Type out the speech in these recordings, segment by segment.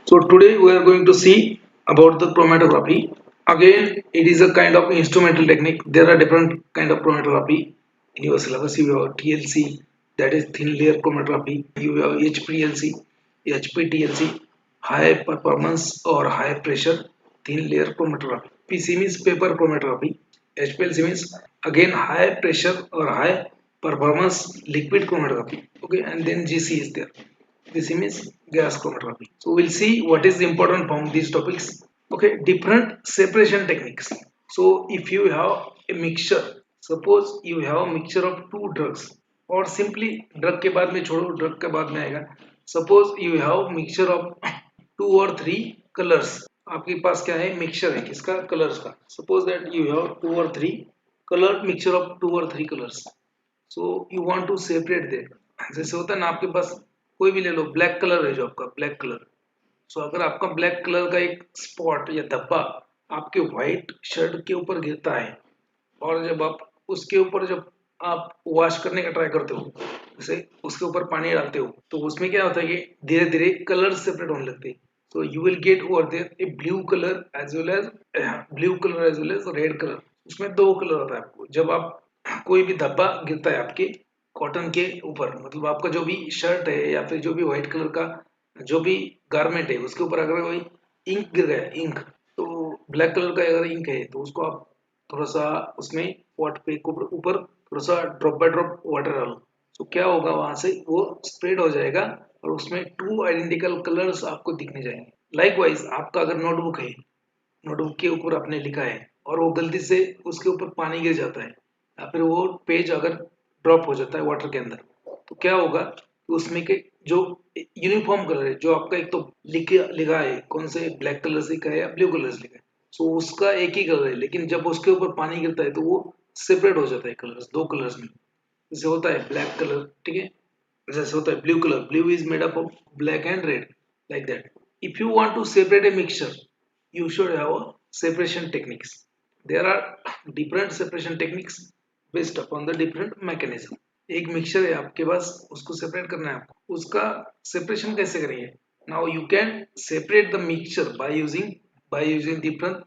So today we are going to see about the chromatography. Again, it is a kind of instrumental technique. There are different kind of chromatography. In your syllabus, you have TLC, that is thin layer chromatography. You have HPLC, HPTLC, high performance or high pressure thin layer chromatography. PC means paper chromatography. HPLC means again high pressure or high performance liquid chromatography. Okay, and then GC is there. This is gas chromatography. So we'll see what is important from these topics. Okay, different separation techniques. So if you have a mixture, suppose you have a mixture of two drugs, or simply drug के बाद में छोड़ो, drug के बाद में आएगा. Suppose you have mixture of two or three colors. आपके पास क्या है, मिक्सचर है किसका, कलर्स का. Suppose that you have two or three color mixture of two or three colors. So you want to separate that. जैसे होता है ना, आपके पास कोई भी ले लो, ब्लैक कलर है जो आपका ब्लैक कलर. सो अगर आपका ब्लैक कलर का एक स्पॉट या धब्बा आपके व्हाइट शर्ट के ऊपर गिरता है, और जब आप उसके ऊपर जब आप वॉश करने का ट्राई करते हो, जैसे उसके ऊपर पानी डालते हो, तो उसमें क्या होता है कि धीरे धीरे कलर सेपरेट होने लगते हैं. So you will get over there a blue colour as well as red colour. उसमें दो कलर होता है आपको. जब आप कोई भी धब्बा गिरता है आपके कॉटन के ऊपर, मतलब आपका जो भी शर्ट है या फिर जो भी व्हाइट कलर का जो भी गारमेंट है, उसके ऊपर अगर कोई इंक गिर गया, इंक, तो ब्लैक कलर का अगर इंक है तो उसको आप थोड़ा सा उसमें पॉट पे ऊपर थोड़ा सा ड्रॉप बाय ड्रॉप वाटर डालो. तो क्या होगा, वहां से वो स्प्रेड हो जाएगा और उसमें टू आइडेंटिकल कलर्स आपको दिखने जाएंगे. लाइकवाइज आपका अगर नोटबुक है, नोटबुक के ऊपर आपने लिखा है और वो गलती से उसके ऊपर पानी गिर जाता है, या फिर वो पेज अगर ड्रॉप हो जाता है वाटर के अंदर, तो क्या होगा कि उसमें के जो यूनिफॉर्म कलर है, जो आपका एक तो लिखा लिखा है कौन से ब्लैक कलर से लिखा है या ब्लू कलर से लिखा है, सो उसका एक ही कलर है, लेकिन जब उसके ऊपर पानी गिरता है तो वो सेपरेट हो जाता है कलर्स, दो कलर्स में. जैसे होता है ब्लैक कलर, ठीक है, जैसे होता है blue colour, blue is made up of black and red, like that. If you want to separate a mixture, you should have a separation techniques. There are different separation techniques based upon the different mechanism. एक mixture है आपके पास, उसको separate करना है आपको, उसका separation कैसे करेंगे. Now you can separate the mixture by using different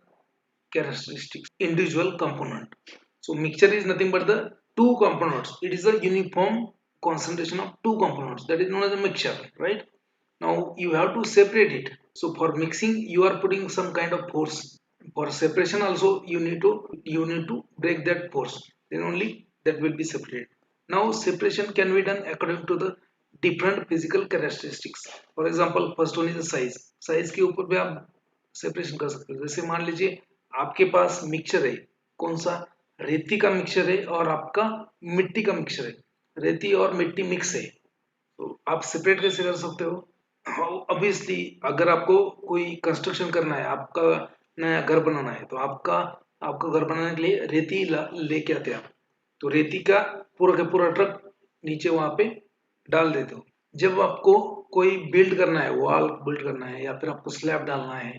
characteristics individual component. So mixture is nothing but the two components. It is a uniform concentration of two components, that is known as a mixture, right? Now you have to separate it. So for mixing you are putting some kind of force. For separation also you need to break that force, then only that will be separated. Now separation can be done according to the different physical characteristics. For example, first one is the size. Size के ऊपर भी आप separation कर सकते हो. जैसे मान लीजिए आपके पास मिक्सचर है, कौन सा, रेती का मिक्सचर है और आपका मिट्टी का मिक्सचर है. रेती और मिट्टी मिक्स है, तो आप सेपरेट कैसे कर सकते हो. ऑब्वियसली अगर आपको कोई कंस्ट्रक्शन करना है, आपका नया घर बनाना है, तो आपका घर बनाने के लिए रेती लेके आते हैं आप. तो रेती का पूरा का पूरा ट्रक नीचे वहां पे डाल देते हो. जब आपको कोई बिल्ड करना है, वॉल बिल्ड करना है, या फिर आपको स्लैब डालना है,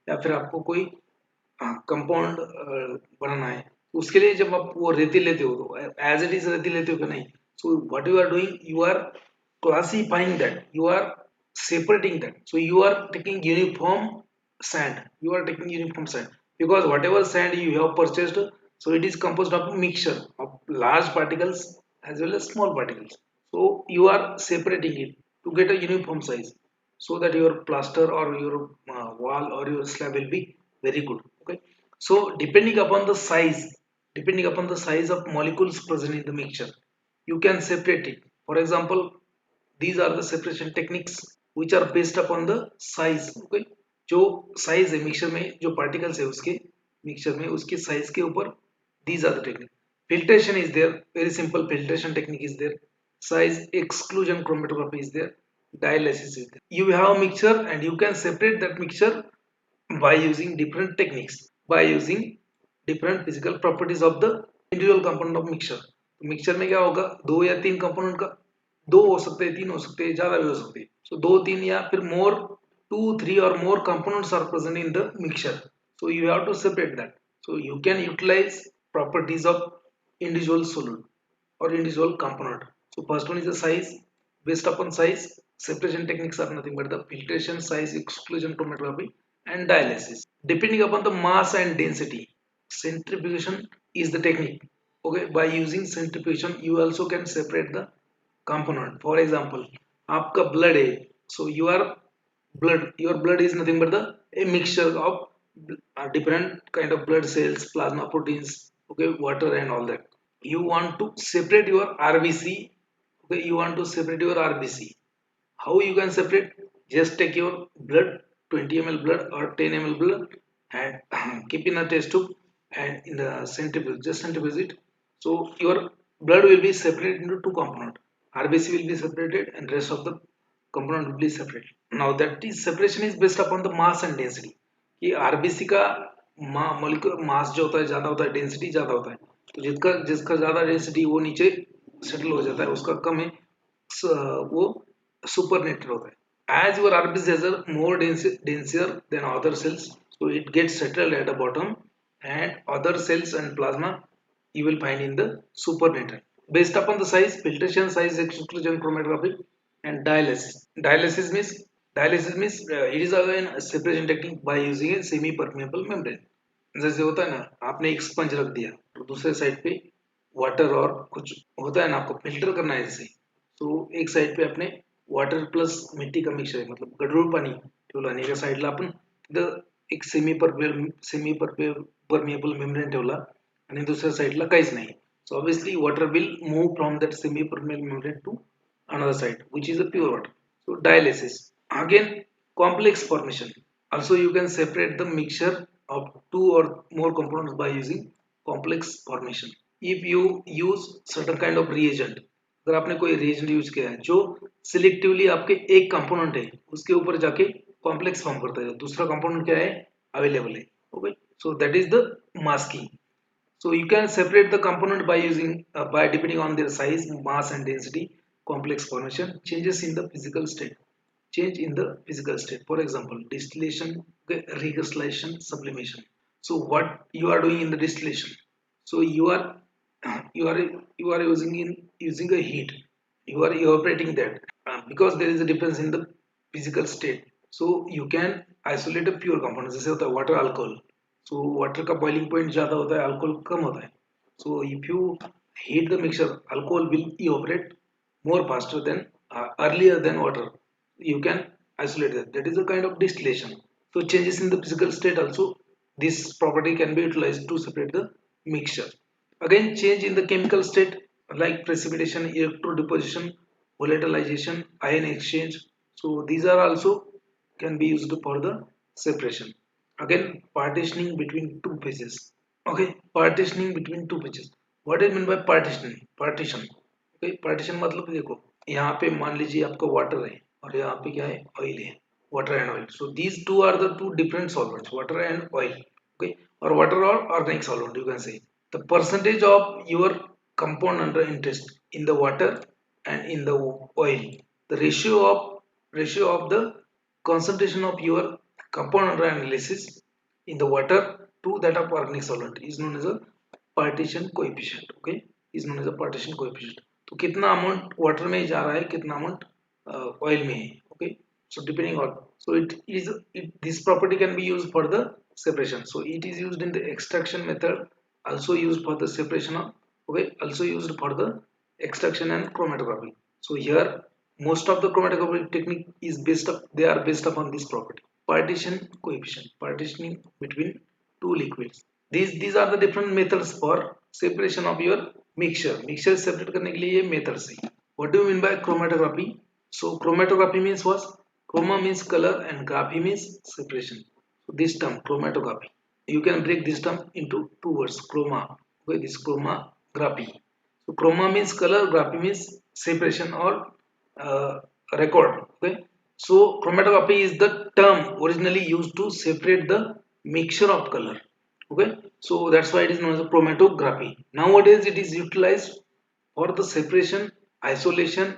या फिर आपको कोई कंपाउंड बनाना है, तो उसके लिए जब आप वो रेती लेते हो, तो एज इट इज रेती लेते हो कि नहीं. So what you are doing, you are classifying that, you are separating that. So you are taking uniform sand, because whatever sand you have purchased, so it is composed of a mixture of large particles as well as small particles. So you are separating it to get a uniform size, so that your plaster or your wall or your slab will be very good. Okay, so depending upon the size of molecules present in the mixture, you can separate it. For example, these are the separation techniques which are based upon the size. Okay, जो size है mixture में, जो particles है उसके mixture में, उसके size के ऊपर these are the technique. Filtration is there, very simple filtration technique is there. Size exclusion chromatography is there. Dialysis is there. You have a mixture and you can separate that mixture by using different techniques, by using different physical properties of the individual component of mixture. Mixture में क्या होगा, दो या तीन component का, दो हो सकते हैं, तीन हो सकते हैं, ज्यादा भी हो सकते हैं. सो दो तीन या फिर मोर, two three or more components are present in the mixture. So you have to separate that. So you can utilize properties of individual solute or individual component. So first one is the size. Based upon size, Separation techniques are nothing but the filtration, size exclusion chromatography, and dialysis. Depending upon the mass and density, centrifugation is the technique. Okay, by using centrifugation, you also can separate the component. For example, आपका blood है, so your blood is nothing but the a mixture of different kind of blood cells, plasma proteins, okay, water and all that. You want to separate your RBC, okay, you want to separate your RBC. How you can separate? Just take your blood, 20 ml blood or 10 ml blood, and keep in a test tube and in the centrifuge, just centrifuge it. So your blood will be separated into two components. RBC will be separated and rest of the component will be separated. Now that is separation is based upon the mass and density. कि RBC का molecular mass जो होता है ज्यादा होता है, density ज्यादा होता है, तो जिसका जिसका ज्यादा डेंसिटी वो नीचे सेटल हो जाता है, उसका कम है वो supernatant होता है. As your RBC has a more denser than other cells, so it gets settled at the bottom, and other cells and plasma you will find in the supernatant. Based upon the size, filtration, size exclusion chromatography, and dialysis. Dialysis means it is again a separation technique by using a semi-permeable membrane. जैसे होता है ना, आपने एक sponge रख दिया तो दूसरे साइड पे वाटर और कुछ होता है ना, आपको फिल्टर करना है जैसे, तो एक साइड पे आपने वाटर प्लस मिट्टी का मिक्सचर है, मतलब गडूळ पाणी ठेवलं आणि एका साईडला आपण तिथं एक परमिएबल मेम्ब्रेन ठेवला आणि दुसऱ्या साईडला काहीच नाही. So obviously water will move from that semi permeable membrane to another side, which is a pure water. So dialysis, again complex formation. Also you can separate the mixture of two or more components by using complex formation. If you use certain kind of reagent, अगर आपने कोई reagent use किया है जो selectively आपके एक component है उसके ऊपर जाके कॉम्प्लेक्स फॉर्म करता है, दूसरा कंपोनेंट क्या है अवेलेबल है, okay, so that is the masking. So you can separate the component by using by depending on their size, mass and density, complex formation, changes in the physical state. Change in the physical state. For example, distillation, okay, recrystallization, sublimation. So what you are doing in the distillation? So you are you are using a heat. You are evaporating that because there is a difference in the physical state. So you can isolate a pure component. जैसे होता है water alcohol. So water का boiling point ज़्यादा होता है, alcohol कम होता है. So if you heat the mixture, alcohol will evaporate more faster than earlier than water. You can isolate that. That is a kind of distillation. So changes in the physical state also, this property can be utilized to separate the mixture. Again, change in the chemical state like precipitation, electrodeposition, volatilization, ion exchange. So these are also can be used for the separation. Again, partitioning between two phases. Okay, partitioning between two phases. What I mean by partitioning? Partition. Okay, partition मतलब देखो, यहाँ पे मान लीजिए आपका water है और यहाँ पे क्या है ऑयल है, water and oil. So these two are the two different solvents, water and oil. Okay, or water or organic solvent you can say. The percentage of your compound under interest in the water and in the oil, the ratio of the concentration of your compound under analysis in the water to that of organic solvent is known as a partition coefficient. Okay, is known as a partition coefficient. तो कितना amount water में जा रहा है, कितना amount oil में है, okay, so depending on, so this property can be used for the separation. So it is used in the extraction method, also used for the separation of, okay, also used for the extraction and chromatography. So here most of the chromatography technique is they are based upon this property, partition coefficient, partitioning between two liquids. These are the different methods for separation of your mixture separate करने के लिए ये methods है. What do you mean by chromatography? So chromatography means what? Chroma means color and graphy means separation. So this term chromatography, you can break this term into two words, chroma, okay, this chroma, graphy. So chroma means color, graphy means separation or record, okay. So chromatography is the term originally used to separate the mixture of color, okay, so that's why it is known as a chromatography. Nowadays it is utilized for the separation, isolation,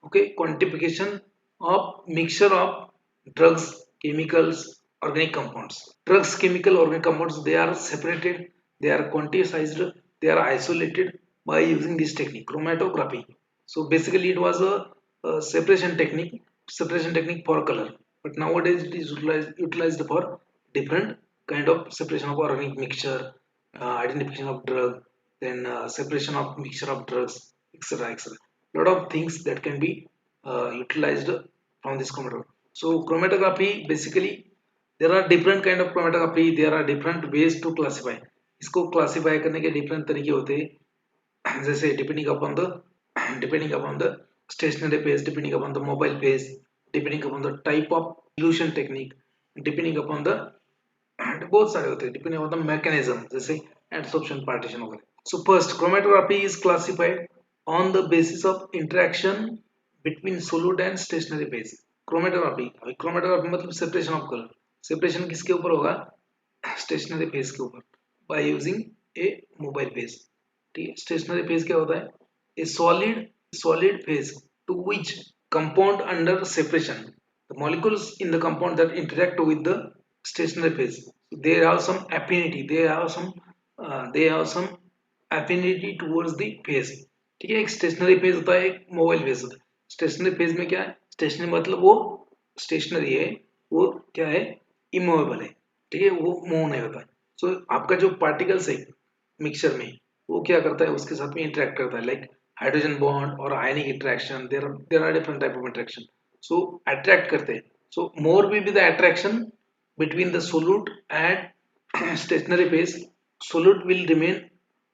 okay, quantification of mixture of drugs, chemicals, organic compounds. Drugs, chemical, organic compounds, they are separated, they are quantized, they are isolated by using this technique, chromatography. So basically it was a separation technique separation technique for color, but nowadays it is utilized for different kind of separation of organic mixture, identification of drug, then separation of mixture of drugs, etc., etc. Lot of things that can be utilized from this chromatography. So chromatography basically there are different kind of chromatography, there are different ways to classify. इसको classify करने के different तरीके होते हैं, जैसे depending upon the stationary phase, depending upon the mobile phase, depending upon the type of dilution technique, depending upon the बहुत सारे होते हैं, depending on the mechanism, जैसे adsorption, partition वगैरह. So first chromatography is classified on the basis of interaction between solute and stationary phase. Chromatography, अभी chromatography मतलब separation of colour. Separation किसके ऊपर होगा? स्टेशनरी फेज के ऊपर, by using A mobile phase. ठीक है. स्टेशनरी फेज क्या होता है? ए solid phase two which compound under separation, the molecules in the compound that interact with the stationary phase, they have some affinity, they have some affinity towards the phase. ठीक है. एक stationary phase होता है, एक mobile phase होता है. Stationery phase में क्या है? स्टेशनरी मतलब वो स्टेशनरी है, वो क्या है? इमूवेबल है. ठीक है, वो मूव नहीं होता है. सो आपका जो पार्टिकल्स है मिक्सचर में, वो क्या करता है? उसके साथ में इंटरेक्ट करता है, like hydrogen bond or ionic interaction, there are different type of interaction. So attract करते हैं. So more will be the attraction between the solute and stationary phase. Solute will remain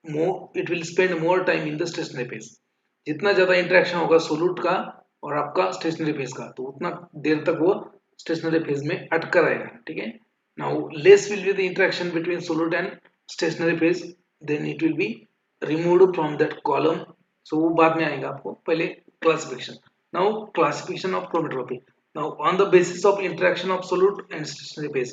more, it will spend more time in the stationary phase. जितना ज्यादा interaction होगा सोलूट का और आपका stationary phase का, तो उतना देर तक वो स्टेशनरी फेज में अटका रहेगा. ठीक है. Now less will be the interaction between solute and stationary phase, then it will be removed from that column. So वो बाद में आएगा. आपको पहले classification. Now classification of chromatography. Now, on the basis of interaction of solute and stationary phase,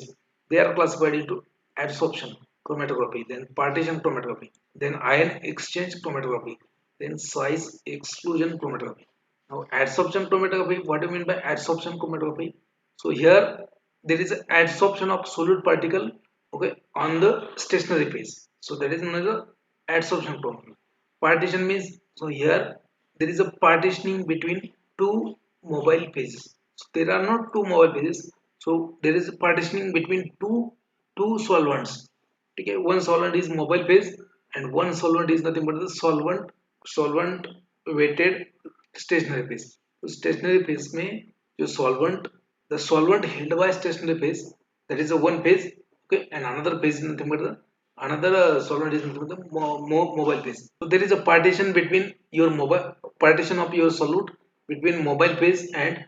they are classified into adsorption chromatography, then partition chromatography, then ion exchange chromatography, then size exclusion chromatography. Now, adsorption chromatography, what do you mean by adsorption chromatography? So here there is adsorption of solute particle, okay, on the stationary phase. So that is known as the adsorption chromatography. Partition means, so here there is a partitioning between two mobile phases. So there are not two mobile phases. So there is a partitioning between two solvents. Okay, one solvent is mobile phase and one solvent is nothing but the solvent weighted stationary phase. So stationary phase में जो solvent, the solvent held by stationary phase, that is a one phase. Okay, and another phase is nothing but the another solvent is nothing but the mobile phase. So there is a partition between your partition of your solute between mobile phase and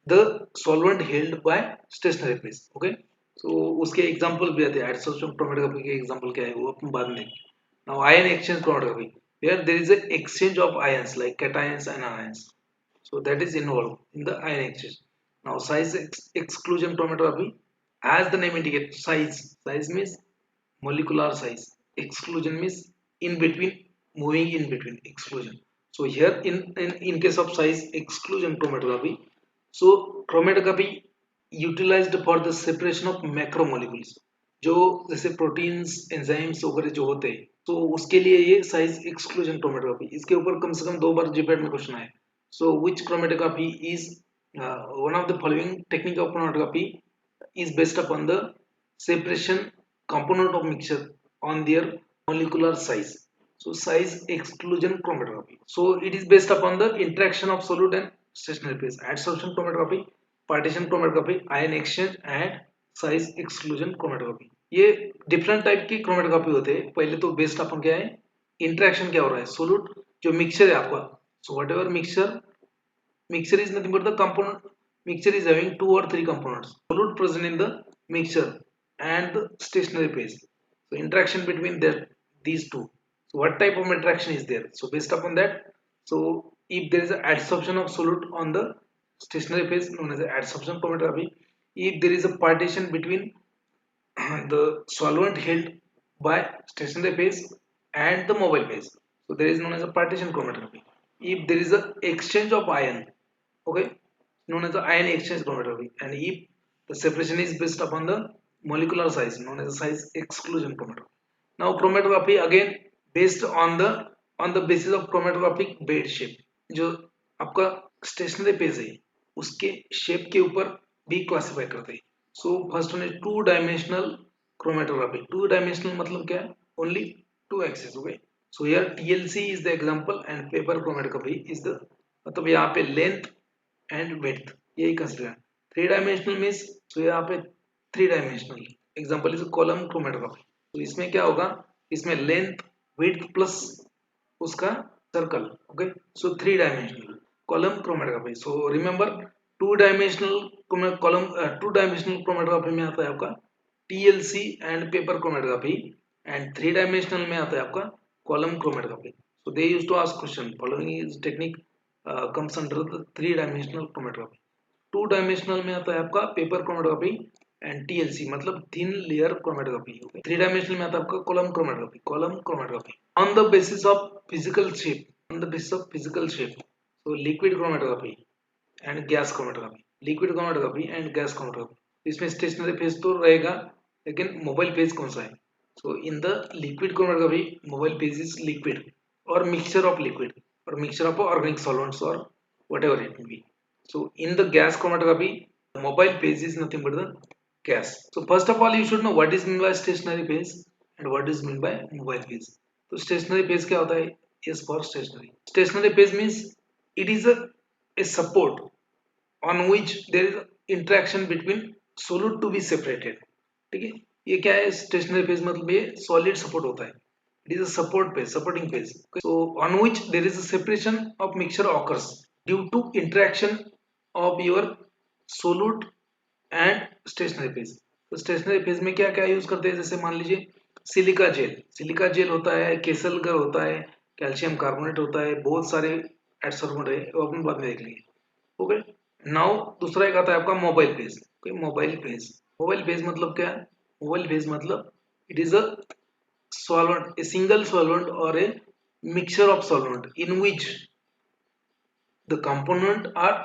the solvent held by stationary phase. Okay, so उसके example भी आते हैं. Adsorption chromatography के example क्या है वो अपन बाद में. Now ion exchange chromatography, where there is a exchange of ions like cations and anions, so that is involved in the ion exchange. Now size exclusion chromatography, as the name indicates, size means molecular size, exclusion means in between, moving in between, exclusion. So here in case of size exclusion chromatography, so chromatography utilized for the separation of macromolecules, जो जैसे proteins enzymes वगैरह जो होते हैं, तो उसके लिए ये साइज एक्सक्लूजन क्रोमेटोग्राफी. इसके ऊपर कम से कम 2 बार जीपैट में क्वेश्चन आया. So which chromatography is one of the following technique of chromatography is based upon the separation component of mixture on their molecular size. So size exclusion chromatography. So it is based upon the interaction of solute and stationary phase. Adsorption chromatography, partition chromatography, ion exchange and size exclusion chromatography. ये different type की chromatography होते हैं. पहले तो based अपन क्या है, interaction क्या हो रहा है, सोलूट जो मिक्सचर है आपका. So what ever mixture is nothing but the component. Mixture is having 2 or 3 components. Solute present in the mixture and the stationary phase. So interaction between these two. So what type of interaction is there? So based upon that, so if there is an adsorption of solute on the stationary phase, known as adsorption chromatography. If there is a partition between the solvent held by stationary phase and the mobile phase, so there is known as a partition chromatography. If there is a exchange of ion, okay, known as the ion exchange chromatography, and if the separation is based upon the molecular size, known as the size exclusion chromatography. Now chromatography again based on the basis of chromatographic bed shape. जो आपका stationary phase है, उसके shape के ऊपर भी classify करते हैं. So first one is two dimensional chromatography. Two dimensional मतलब क्या है? Only two axis. Okay, so here TLC is the example and paper chromatography is the, मतलब यहाँ पे लेंथ एंड विड्थ यही कंसिडर. थ्री डायमेंशनल मीन्स, तो यहाँ पे three dimensional example is column chromatography. तो इसमें क्या होगा? इसमें लेंथ विड्थ प्लस उसका circle. Okay, so three dimensional column chromatography. So remember, two dimensional column, two dimensional chromatography में आता है आपका TLC and paper chromatography, and three dimensional में आता है आपका column chromatography. So they used to ask question following is technique comes under the three dimensional chromatography. Two dimensional में आता है आपका पेपर क्रोमेटोग्राफी एंड टीएलसी मतलब thin layer chromatography. Three dimensional में आता है आपका column chromatography. Column chromatography on the basis of physical shape, on the basis of physical shape. So liquid chromatography and gas chromatography. Liquid chromatography and gas chromatography. इसमें stationary phase तो रहेगा, लेकिन mobile phase कौन सा है? So in the liquid chromatography mobile phase is liquid or mixture of liquid or mixture of organic solvents or whatever it may be. So in the gas chromatography, mobile phase is nothing but the gas. So first of all, you should know what is meant by stationary phase and what is meant by mobile phase. So stationary phase क्या होता है? Is for stationary. Stationary phase means it is a support on which there is interaction between solid to be separated. ठीक है, ये क्या है? Stationary phase मतलब ये सॉलिड सपोर्ट होता है. It is a support phase, supporting phase. So on which there is a separation of mixture occurs due to interaction of your solute and stationary phase. तो स्टेशनरी फेज में क्या क्या use करते हैं? जैसे मान लीजिए सिलिका जेल. सिलिका जेल होता है, केसलगर होता है, कैल्शियम कार्बोनेट होता है, बहुत सारे एडसोर्बेंट है, वो अपन बाद में देख लेंगे. ओके, नाउ दूसरा एक आता है आपका mobile phase. Mobile phase, mobile phase मतलब क्या है? मोबाइल फेज मतलब it is a solvent, a single solvent or a mixture of solvent in which the component are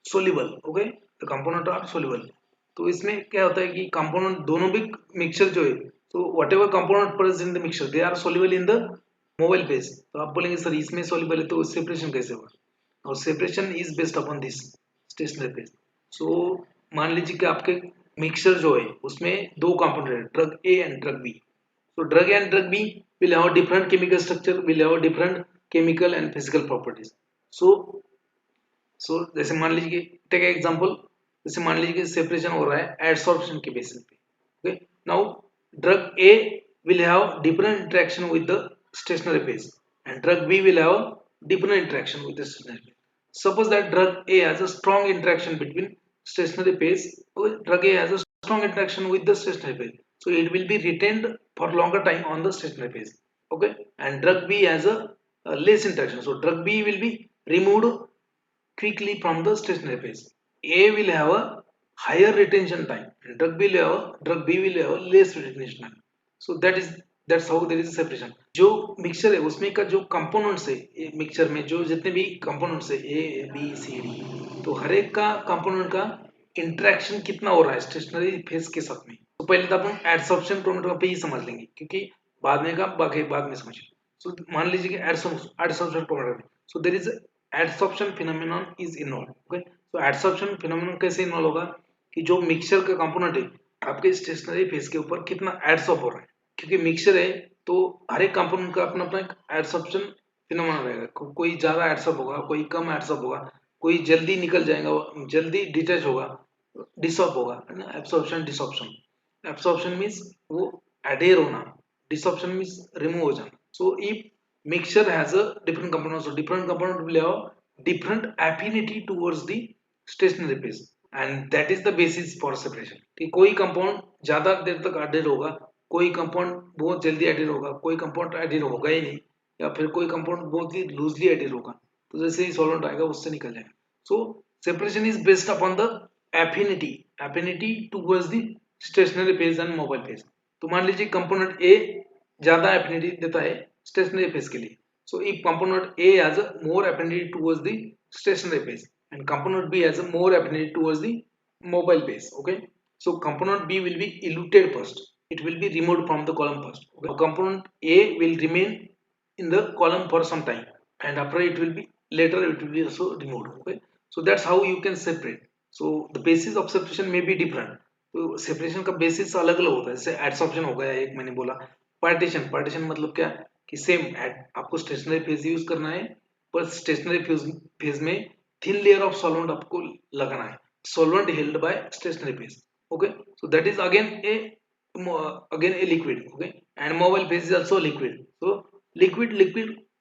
soluble. Okay, the component are soluble. तो इसमें क्या होता है कि कंपोनेंट दोनों भी मिक्सचर जो है, तो whatever component present in the mixture they are soluble in the mobile phase. तो आप बोलेंगे सर इसमें सोल्यूबल है तो सेपरेशन कैसे होगा? और separation is based upon this stationary phase. So मान लीजिए कि आपके मिक्सचर जो है उसमें दो कंपोनेंट है, drug A and drug B. So drug and drug B will have different chemical structure, will have different chemical and physical properties. So जैसे मान लीजिए कि टेक एग्जांपल, जैसे मान लीजिए कि सेपरेशन हो रहा है एडसॉर्प्शन के बेसिस पे. Okay, now drug A will have different interaction with the stationary phase and drug B will have different interaction with the stationary phase. Suppose that drug A has a strong interaction between stationary phase, or drug A has a strong interaction with the stationary phase, so it will be retained for longer time on the stationary phase. Okay, and drug B has a less interaction, so drug B will be removed quickly from the stationary phase. A will have a higher retention time and drug B will have a less retention time. So that's how there is a separation. जो mixture है उसमें का जो components है mixture में, जो जितने भी कंपोनेंट्स है ए बी सी डी, तो हर एक का कंपोनेंट का इंटरेक्शन कितना हो रहा है स्टेशनरी फेज के साथ में. तो पहले तो अपन एडसॉर्प्शन क्रोमेटोग्राफी ही समझ लेंगे, क्योंकि बाद में का बाकी बाद में समझिए. सो मान लीजिए कि adsorption chromatography, so there is adsorption phenomenon is involve. Okay, तो एडसॉर्प्शन फिनोमेनन कैसे इन्वॉल्व होगा कि जो मिक्सचर का कंपोनेंट है आपके स्टेशनरी फेज के ऊपर कितना एडसॉर्ब हो रहा है, क्योंकि मिक्सचर है तो हर एक कंपोनेंट का अपना अपना एडसॉर्प्शन फिनोमेना रहेगा. कोई ज्यादा एडसॉर्ब होगा, कोई कम एडसॉर्ब होगा, कोई जल्दी निकल जाएगा, जल्दी डिटैच होगा, डिसॉर्ब होगा, है ना. Absorption desorption. एब्सॉर्प्शन मीन्स वो एडेयर होना, डिसॉर्प्शन मीन्स रिमूव हो जाना. So if mixture has a different component, so different component will have different affinity towards the stationary phase and that is the basis for separation. कि कोई compound ज्यादा देर तक added होगा, कोई compound बहुत जल्दी एडेड होगा, कोई कंपाउंड एडेड होगा ही नहीं, या फिर कोई कंपाउंड बहुत ही लूजली एडेड होगा, तो जैसे ही सॉल्वेंट आएगा उससे निकल जाएगा. So separation is based upon the affinity towards the stationary phase and mobile phase. तो मान लीजिए कंपोनेंट ए ज्यादा एफिनिटी देता है stationary phase के लिए. So if component A has a more affinity towards the stationary phase and component B has a more affinity towards the mobile phase. Okay, so component B will be eluted first, it will be removed from the column first. Okay, component A will remain in the column for some time and after it will be later it will be also removed. Okay, So that's how you can separate. So the basis of separation may be different. तो separation का basis अलग अलग होता है. जैसे adsorption हो गया, एक मैंने बोला. पार्टीशन, पार्टीशन मतलब क्या कि सेम आपको स्टेशनरी फेज यूज करना है, पर स्टेशनरी फेज में थिन लेयर ऑफ सॉल्वेंट आपको लगाना है. Solvent held by stationary phase. Okay, so that is again a liquid. Okay, and mobile phase is also liquid. So liquid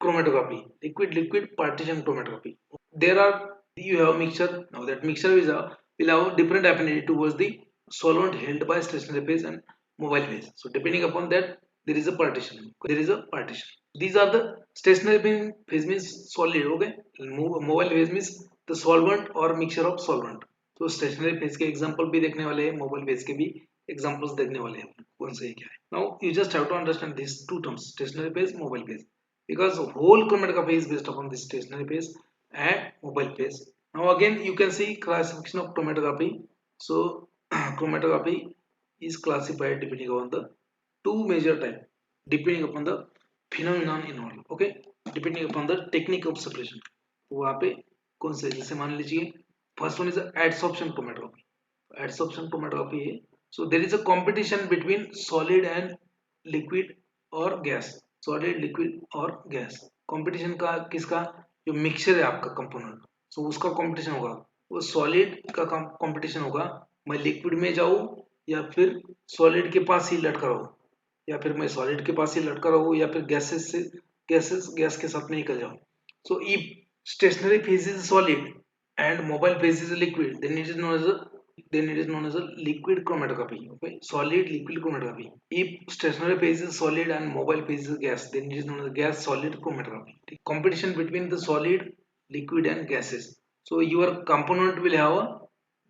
chromatography, liquid partition chromatography. There are, you have mixture. Now that mixture will have different affinity towards the solvent held by stationary phase and mobile phase. So depending upon that, there is a partition. There is a partition. These are the stationary phase means solid. Okay, mobile phase means the solvent or mixture of solvent. तो stationary phase के example भी देखने वाले हैं, mobile phase के भी examples देखने वाले हैं, कौन से क्या है. Now you just have to understand this two terms, stationary phase, mobile phase, because whole chromatography is based upon this stationary phase and mobile phase. Now again you can see classification of chromatography. So chromatography is classified depending on the two major type, depending upon the phenomenon involved. Okay, depending upon the technique of separation. तो वहाँ पे कौन से, जैसे मान लीजिए first one is adsorption chromatography. Adsorption chromatography है. So there is a competition between solid and liquid or gas. Solid, liquid और गैस. कंपटीशन का किसका, जो मिक्सचर है आपका कंपोनेंट, सो उसका कंपटीशन होगा. वो सॉलिड का कंपटीशन होगा, मैं लिक्विड में जाऊं या फिर सॉलिड के पास ही लटका रहूं, या फिर मैं सॉलिड के पास ही लटका रहूं, या फिर गैस के साथ में निकल जाऊं. So if stationery phase is solid and mobile phase is a liquid, then it is known as a liquid chromatography. Okay, solid liquid chromatography. If stationary phase is solid and mobile phase is gas, then it is known as gas solid chromatography. The competition between the solid, liquid and gases. So your component will have a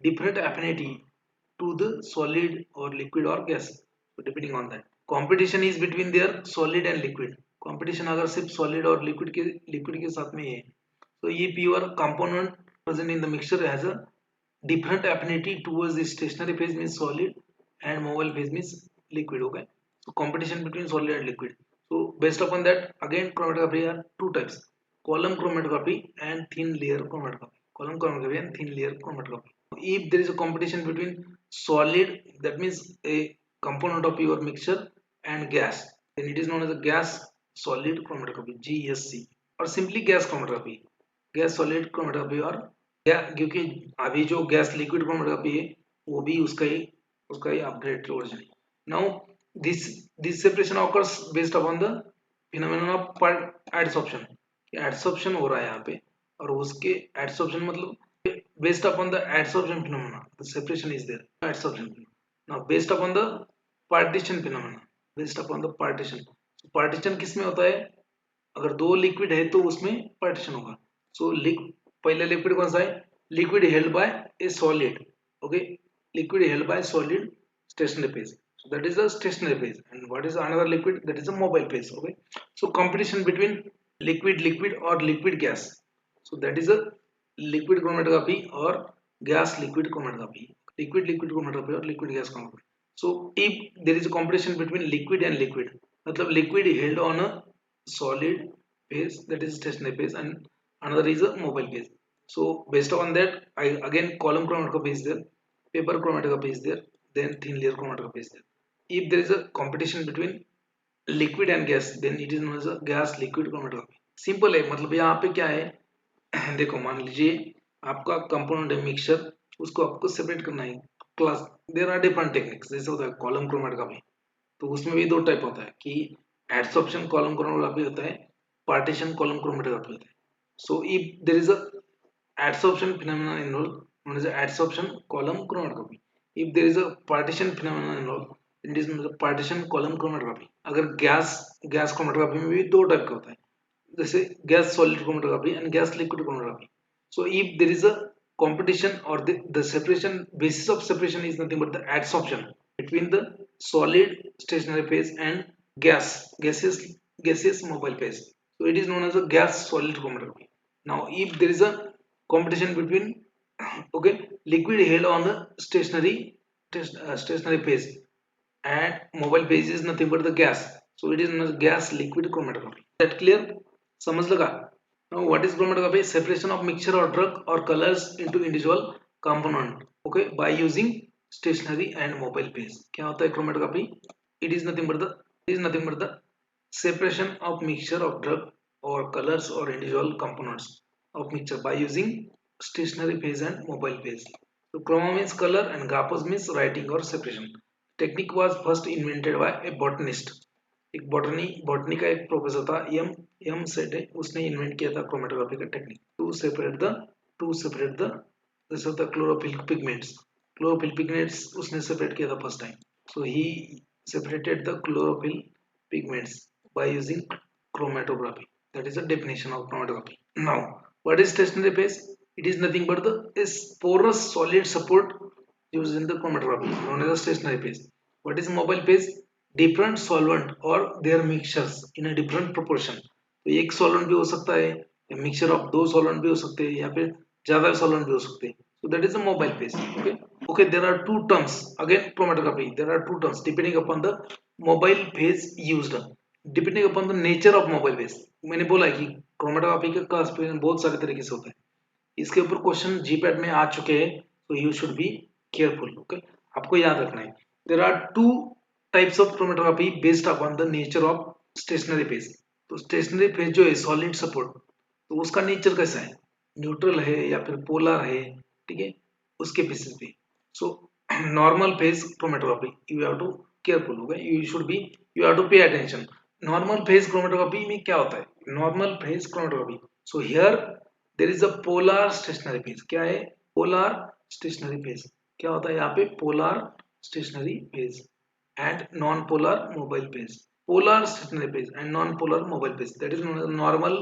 different affinity to the solid or liquid or gas. So depending on that, competition is between their solid and liquid. competition अगर सिर्फ solid और liquid के साथ में है, so if your component present in the mixture has a different affinity towards the stationary phase means solid and mobile phase means liquid. Okay, so competition between solid and liquid. So based upon that, again chromatography are two types: column chromatography and thin layer chromatography. Column chromatography and thin layer chromatography. If there is a competition between solid, that means a component of your mixture, and gas, then it is known as a gas solid chromatography, GSC, or simply gas chromatography, gas solid chromatography. और क्योंकि अभी जो gas liquid chromatography है वो भी उसका ही upgrade version है. Now this separation occurs based upon the phenomenon of adsorption. Adsorption हो रहा है यहाँ पे, और उसके एडसॉर्प्शन मतलब based upon the adsorption phenomena the separation is there. Adsorption now based upon the partition phenomena, based upon the partition. Partition किस में होता है, अगर दो लिक्विड है तो उसमें पार्टीशन होगा. सो पहले लिक्विड कौन सा है, liquid held bye A solid. Okay, liquid held by solid stationary phase. So that is the stationary phase. And what is another liquid? That is a mobile phase. Okay, so competition between liquid or liquid gas. So that is a liquid chromatography or gas liquid chromatography. Liquid chromatography or liquid gas chromatography. So if there is a competition between liquid and liquid, मतलब liquid held on a solid phase, that is stationary phase, and another is a mobile phase. So based on that, again column chromatography is there, paper chromatography is there, then thin layer chromatography is there. If there is a competition between liquid and gas, then it is known as a gas liquid chromatography. Simple है, मतलब यहाँ पे क्या है, देखो मान लीजिए आपका कंपोनेंट है मिक्सचर, उसको आपको सेपरेट करना है. Class there are different techniques. जैसे होता है कॉलम क्रोमेटोग्राफी, तो उसमें भी दो टाइप होता है कि एडसॉर्प्शन कॉलम क्रोमेटोग्राफी होता है, पार्टीशन कॉलम क्रोमेटोग्राफी होता है. So if there is a adsorption phenomena involved, known as adsorption column chromatography. If there is a partition phenomena involved, it is known as partition column chromatography. अगर gas chromatography में भी दो type का होता है, जैसे gas solid chromatography and gas liquid chromatography. So if there is a competition or the separation, basis of separation is nothing but the adsorption between the solid stationary phase and gaseous mobile phase. So it is known as a gas solid chromatography. Now if there is a competition between okay liquid held on the stationary phase and mobile phase is nothing but the gas, so it is known as gas liquid chromatography. That clear, समझ लगा. Now, what is chromatography? Separation of mixture or drug or colors into individual component. Okay, by using stationary and mobile phase. क्या होता है chromatography? It is nothing but the separation of mixture of drug or colors or individual components of mixture by using stationary phase and mobile phase. So chroma means color and graphos means writing or separation. Technique was first invented by a botanist. एक botany का एक professor था M set है, उसने invent किया था chromatography का technique to separate the जैसे होता है क्लोरोफिल पिगमेंट्स उसने सेपरेट किया था first time. So he separated the chlorophyll pigments by using chromatography. That is the definition of chromatography. Now, what is stationary phase? It is nothing but the is porous solid support used in the chromatography, known as the stationary phase. What is mobile phase? Different solvent or their mixtures in a different proportion. तो एक solvent भी हो सकता है, या mixture of दो solvent भी हो सकते हैं, या फिर ज्यादा solvent भी हो सकते हैं. So that is a mobile phase. Okay, there are two terms again chromatography. There are two terms depending upon the mobile phase used, depending upon the nature of mobile phase. मैंने बोला है कि chromatography का classification बहुत सारे तरीके से होता है. इसके ऊपर क्वेश्चन जीपैट में आ चुके हैं, तो you should be careful. Okay, आपको याद रखना है. There are two types of chromatography based upon the nature of stationary phase. तो स्टेशनरी फेज जो है सॉलिड सपोर्ट, तो उसका नेचर कैसा है, न्यूट्रल है या फिर पोलर है, ठीक है, उसके बेसिस पे. So normal phase chromatography you have to careful. Okay, you should be, you have to pay attention. Normal phase chromatography में क्या होता है, normal phase chromatography. So here there is a polar stationary phase. क्या है, polar stationary phase. क्या होता है यहाँ पे, polar stationary phase and non polar mobile phase. Polar stationary phase and non polar mobile phase, that is normal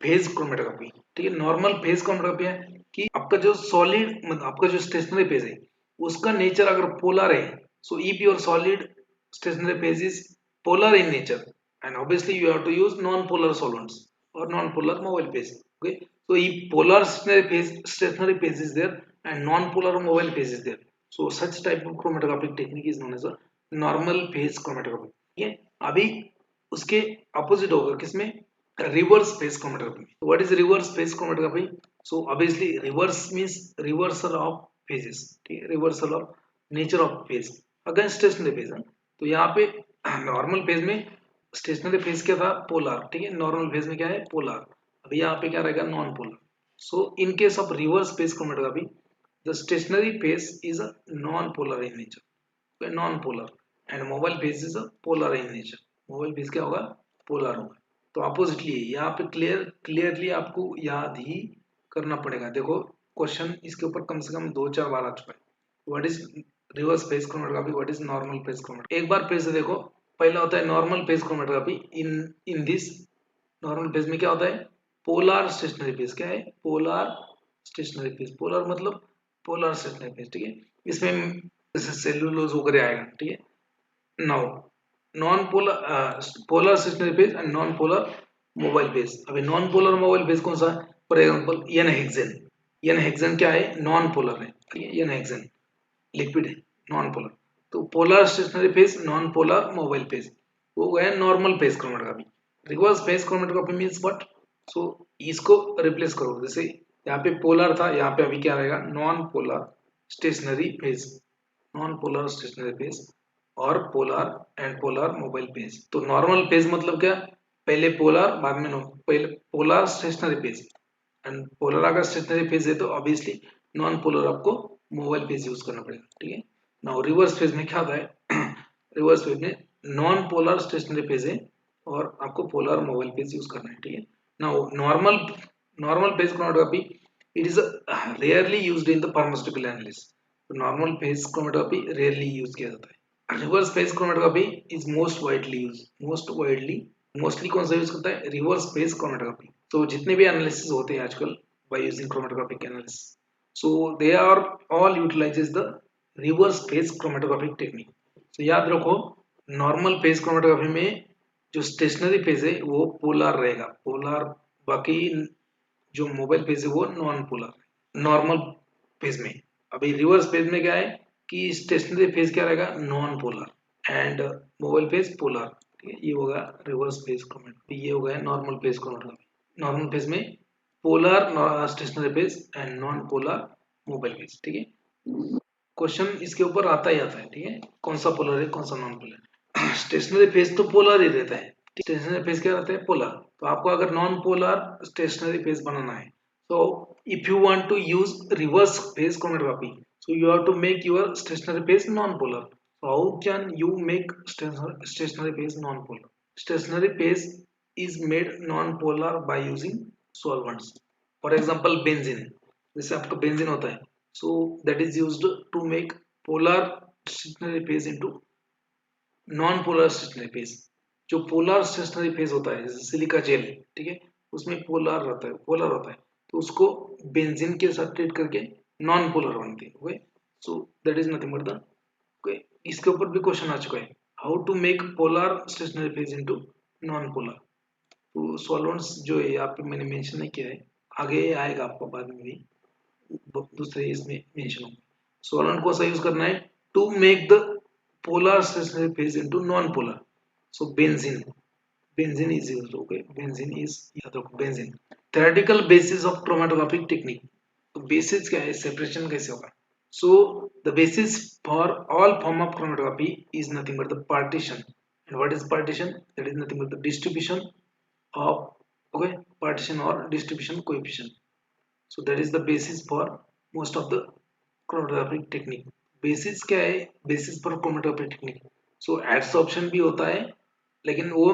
phase chromatography. ठीक है, normal phase chromatography है कि आपका जो सॉलिड मतलब आपका जो स्टेशनरी फेज है उसका नेचर अगर पोलर है, so if your solid stationary phase is polar in nature, and obviously you have to use non-polar solvents or non-polar mobile phase. Okay, so if polar stationary phase is there and non-polar mobile phase is there, so such type of chromatographic technique is known as a normal phase chromatography. ठीक है, अभी उसके opposite होगा किसमें, reverse phase chromatography. So what is reverse phase chromatography? So obviously reverse means reversal of phases. ठीक है, reversal of nature of phase against stationary phase. तो यहाँ पे नॉर्मल फेज में स्टेशनरी फेज क्या था, पोलर. ठीक है, नॉर्मल फेज में क्या है, पोलर. अभी यहाँ पे क्या रहेगा, non polar. So in case of reverse phase chromatography, the stationary phase is a non polar in nature, non polar, and mobile phase is a polar in nature. Mobile phase क्या होगा, polar होगा. तो oppositely यहाँ पे clearly आपको याद ही करना पड़ेगा. देखो क्वेश्चन इसके ऊपर कम से कम 2-4 बार आ चुका है. What is reverse phase chromatography, what is normal phase chromatography. एक बार फिर से देखो, पहला होता है normal phase chromatography. In this normal phase में क्या होता है, पोलर स्टेशनरी फेज. क्या है, पोलर स्टेशनरी फेज. पोलर मतलब पोलर स्टेशनरी फेज. ठीक है, इसमें जैसे सेलुलोज वगैरह आएगा. ठीक है, now non polar polar stationary phase and non polar mobile phase. अभी नॉन पोलर मोबाइल फेज कौन सा है, for example n hexane. N hexane क्या है, नॉन पोलर है. ठीक है, एन हेक्सेन लिक्विड है, नॉन पोलर. तो polar stationary phase, non polar mobile phase, वो गया normal phase chromatography. Reverse phase chromatography means what, so इसको रिप्लेस करो. जैसे यहाँ पे पोलर था, यहाँ पे अभी क्या रहेगा, non polar stationary phase, non polar stationary phase और polar and polar mobile phase. तो नॉर्मल फेज मतलब क्या, पहले पोलर बाद में पहले polar stationary phase, and polar अगर स्टेशनरी फेज है तो ऑब्वियसली नॉन पोलर आपको मोबाइल फेज यूज करना पड़ेगा. ठीक है, नाउ रिवर्स फेज में क्या होता है रिवर्स फेज में नॉन पोलर स्टेशनरी फेज है और आपको पोलर मोबाइल फेज यूज करना है. ठीक है, now normal phase chromatography, it is rarely used in the pharmaceutical analysis. तो normal phase chromatography rarely use किया जाता है. Reverse phase chromatography is mostly कौन सा यूज करता है, रिवर्स फेज क्रोमेटोग्राफी. तो जितने भी एनालिसिस होते हैं आजकल by using chromatographic analysis, so they are all utilizes the reverse phase chromatographic technique. so याद रखो, नॉर्मल फेज क्रोमेटोग्राफी में जो स्टेशनरी फेज है वो पोलर रहेगा, पोलर. बाकी जो मोबाइल फेज है वो नॉन पोलर नॉर्मल फेज में. अभी रिवर्स फेज में क्या है कि स्टेशनरी फेज क्या रहेगा, non polar and mobile phase polar. ठीक है, ये होगा रिवर्स फेज क्रोमेटोग्राफी, ये हो गया normal phase chromatography. Normal phase में polar stationary phase and non polar mobile phase. ठीक है, क्वेश्चन इसके ऊपर आता ही आता है। ठीक है, कौन सा पोलर है कौन सा नॉन पोलर। स्टेशनरी फेज तो पोलर ही रहता है। स्टेशनरी फेज क्या रहता है, पोलर। तो आपको अगर नॉन पोलर स्टेशनरी फेज बनाना है, so if you want to use reverse phase chromatography, so you have to make your stationary phase non-polar. So how can you make stationary phase non-polar? Stationary phase is made non-polar by using solvents. For example, benzene. जैसे आपका benzene होता है, so that is used to make polar stationary phase into non-polar stationary phase. जो polar stationary phase होता है जैसे silica gel, ठीक है, उसमें पोलर होता है, तो उसको बेंजीन के साथ ट्रीट करके नॉन पोलर बनती है। Okay, so that is nothing but the, okay, इसके ऊपर भी क्वेश्चन आ चुका है, how to make polar stationary phase into non polar. तो सॉल्वेंट्स जो है यहाँ पे मैंने मेंशन नहीं किया है, आगे आएगा आपको बाद में भी दूसरे इसमें मेंशन होगा। सॉल्वेंट को सा यूज करना है to make the polar stationary phase into non-polar. So benzene is used. Okay, benzene. Theoretical basis of chromatographic technique. तो basis क्या है, separation कैसे होगा? So the basis for all form of chromatography is nothing but the partition. And what is partition? That is nothing but the distribution of, okay, partition or distribution coefficient. So that is the basis for most of the chromatographic technique. Basis क्या है, basis पर chromatography technique, सो adsorption भी होता है लेकिन वो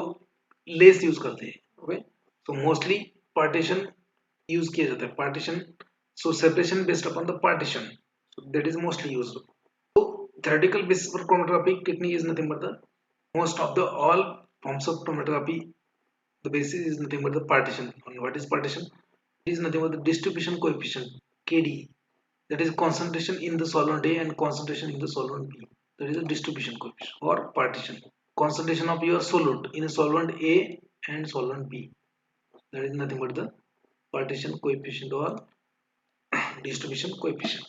less use करते हैं। Okay, so mostly partition use किया जाता है, partition, so separation based upon the partition, so that is mostly used. तो theoretical basis for chromatography technique is nothing but the most of the all forms of chromatography, the basis is nothing but the partition. And what is partition? It is nothing but the distribution coefficient, KD, that is concentration in the solvent A and concentration in the solvent B. That is a distribution coefficient or partition. Concentration of your solute in a solvent A and solvent B. That is nothing but the partition coefficient or distribution coefficient.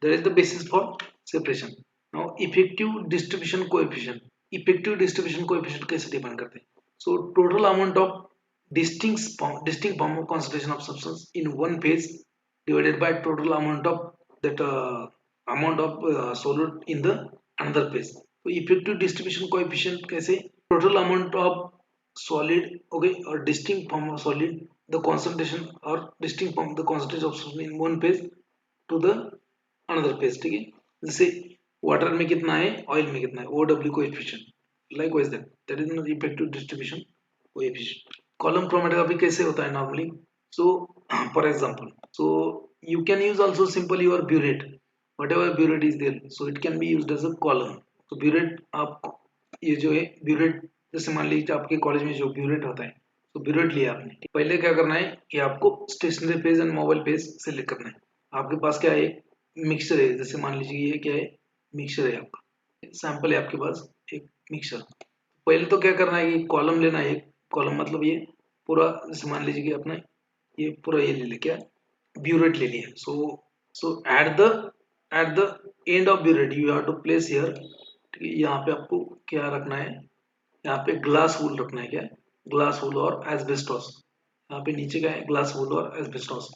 That is the basis for separation. Now effective distribution coefficient. Effective distribution coefficient कैसे define करते हैं? So total amount of distinct form of concentration of substance in one phase divided by total amount of that solute in the another phase. So effective distribution coefficient कैसे? Total amount of solid, okay, or distinct form of solid, the concentration or distinct form the concentration of solid in one phase to the another phase. ठीक है, जैसे water में कितना है, oil में कितना है, OW coefficient, likewise that is not effective distribution coefficient. Column chromatography कैसे होता है normally? So for example, so you can use also simple your burette, whatever burette is there, so it can be used as a column. तो burette आप ये जो है burette, जैसे मान लीजिए आपके कॉलेज में जो burette होता है, तो burette लिया आपने, पहले क्या करना है कि आपको stationery phase and mobile phase select करना है। आपके पास क्या है, मिक्सचर है, जैसे मान लीजिए ये क्या है, मिक्सचर है, आपका सैंपल है आपके पास एक मिक्सचर। पहले तो क्या करना है कि कॉलम लेना है, एक कॉलम मतलब ये पूरा, जैसे मान लीजिए कि अपना ये पूरा ये ले लिया, क्या ब्यूरेट ले लिया। So at the end of burette you have to place here, ठीक है, यहाँ पे आपको क्या रखना है, यहाँ पे ग्लास वूल रखना है, क्या ग्लास वूल और एस्बेस्टॉस, यहाँ पे नीचे क्या है ग्लास वूल और एस्बेस्टॉस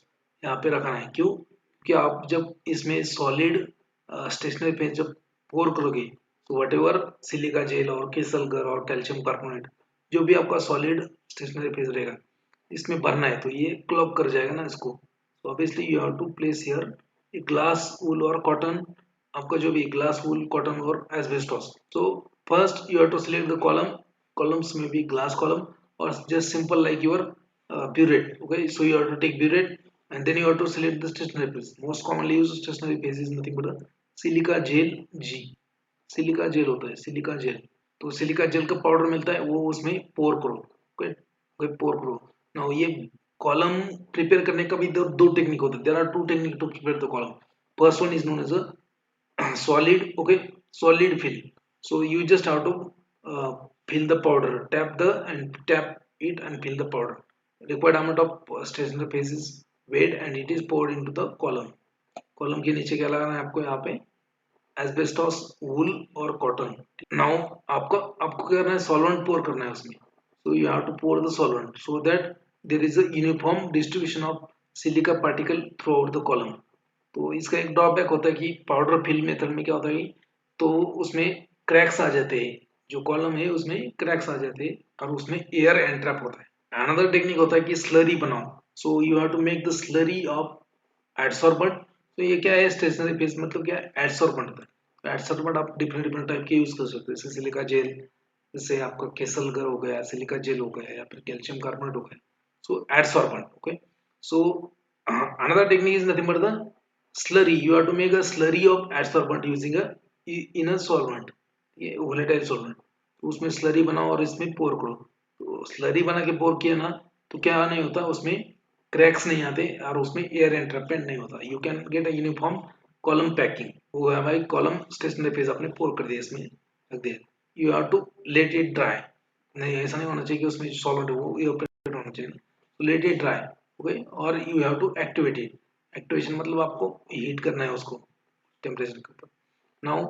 यहाँ पे रखना है। क्यों? कि आप जब इसमें सॉलिड स्टेशनरी पे जब पोर करोगे, तो वट एवर सिलिका जेल और केसलगर और कैल्शियम कार्बोनेट जो भी आपका सॉलिड स्टेशनरी फेज रहेगा इसमें भरना है, तो ये क्लॉग कर जाएगा ना इसको। तो obviously you have to place here a glass wool और कॉटन, आपका जो भी ग्लास वूल कॉटन और एस्बेस्टॉस। तो first you have to select the columns may be glass column or just simple like your burette. Okay, so you have to take burette and then you have to select the stationary phase. Most commonly used stationary phase is nothing but a silica gel G. Silica gel होता है, silica gel, तो silica gel का powder मिलता है, वो उसमें पोर करो। Okay, पोर करो। नाउ ये कॉलम प्रिपेयर करने का भी दो टेक्निक होते हैं, there are two technique to prepare the column. First one is known as a solid, okay, solid fill. So you just have to fill the powder, tap it and fill the powder. Required amount of stationary phase is weighed and it is poured into the column के नीचे क्या लगाना है आपको, यहाँ पे asbestos वूल और cotton. Now आपको क्या करना है, सॉल्वेंट पोर करना है उसमें। So you have to pour the solvent so that there is a uniform distribution of silica particle through out the column. तो इसका एक ड्रॉबैक होता है कि पाउडर फिल मेथड में क्या होता है तो उसमें क्रैक्स आ जाते हैं, जो कॉलम है उसमें क्रैक्स आ जाते हैं और उसमें एयर एंट्रैप होता है। अनदर टेक्निक होता है कि स्लरी बनाओ, so you have to make the slurry of adsorbent. तो ये क्या है, स्टेशनरी फेज मतलब क्या है, एडसॉर्बेंट होता है। तो एडसॉर्बेंट आप डिफरेंट डिफरेंट टाइप के यूज कर सकते हो, जैसे सिलिका जेल, जैसे आपका केसलगर हो गया, सिलिका जेल हो गया, या फिर कैल्शियम कार्बोनेट हो गया। सो एडसॉर्बेंट, okay. So another technique is nothing but the slurry. You have to make a slurry of adsorbent using a in a solvent, ये volatile solvent। तो उसमें स्लरी बनाओ और इसमें पोर करो। तो स्लरी बना के पोर किया ना तो क्या नहीं होता, उसमें क्रैक्स नहीं आते और उसमें एयर एंट्रैपमेंट नहीं होता। You can get a uniform column packing. वो है हमारी कॉलम स्टेशनरी पेज आपने पोर कर दिया, इसमें रख दिया। You have to let it dry. नहीं, ऐसा नहीं होना चाहिए कि उसमें सॉलिड वो इवेपोरेट होना चाहिए। तो लेट इट ड्राई, ओके। और you have to activate it. Activation मतलब आपको हीट करना है उसको टेम्परेचर के ऊपर। Now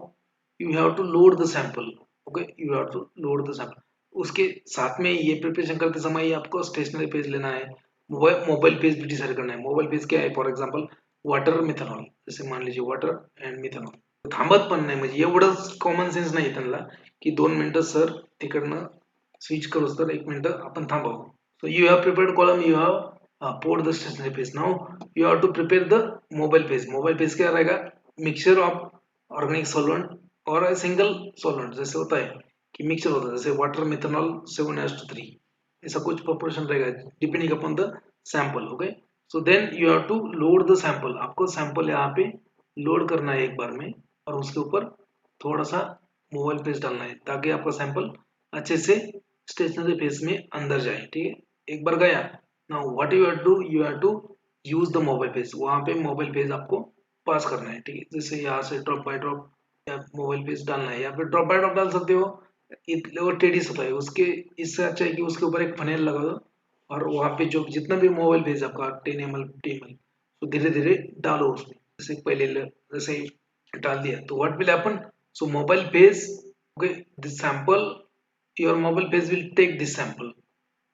you have to load the sample, okay. You have to load the sample. उसके साथ में ये प्रिपरेशन करते समय आपको स्टेशनरी पेज लेना है, मोबाइल पेज भी डिसाइड करना है। मोबाइल पेज क्या है, फॉर एक्झाम्पल वॉटर मिथेनॉल, जसे मान लीजिए वॉटर अँड मिथेनॉल। थांबत पण नाही, म्हणजे एवढंच कॉमन सेन्स नाही त्यांना की 2 मिनिटं सर तिकडनं स्विच करूस तर 1 मिनिट आपण थांबावं. So you have prepared column, you have poured the stationary page. Now you have to prepare the mobile page. Mobile page क्या रहेगा, मिक्सचर ऑफ ऑर्गेनिक सॉल्वेंट और सिंगल सॉल्वेंट। जैसे होता है कि मिक्सचर होता है, जैसे वाटर मिथेनॉल 7:3, ऐसा कुछ प्रोपोर्शन रहेगा depending upon the sample, okay. So then you have to load the sample. आपको सैंपल यहाँ पे लोड करना है एक बार में, और उसके ऊपर थोड़ा सा मोबाइल पेज डालना है ताकि आपका सैंपल अच्छे से स्टेशनरी पेज में अंदर जाए, ठीक है। एक बार गया, now what you have to, you have to use the mobile page. वहां पे मोबाइल पेज आपको पास करना है, ठीक है। जैसे यहाँ से ड्रॉप बाय ड्रॉप या मोबाइल पेज डालना है, या फिर ड्रॉप बाय ड्रॉप डाल सकते हो। वो टेडिस होता है उसके, इससे अच्छा है कि उसके ऊपर एक फनेल लगा दो, और वहां पे जो जितना भी मोबाइल पेज आपका 10 ml 50 ml, तो धीरे धीरे डालो उसमें। जैसे पहले जैसे डाल दिया तो what will happen, so mobile page, okay, this sample, your mobile page will take this sample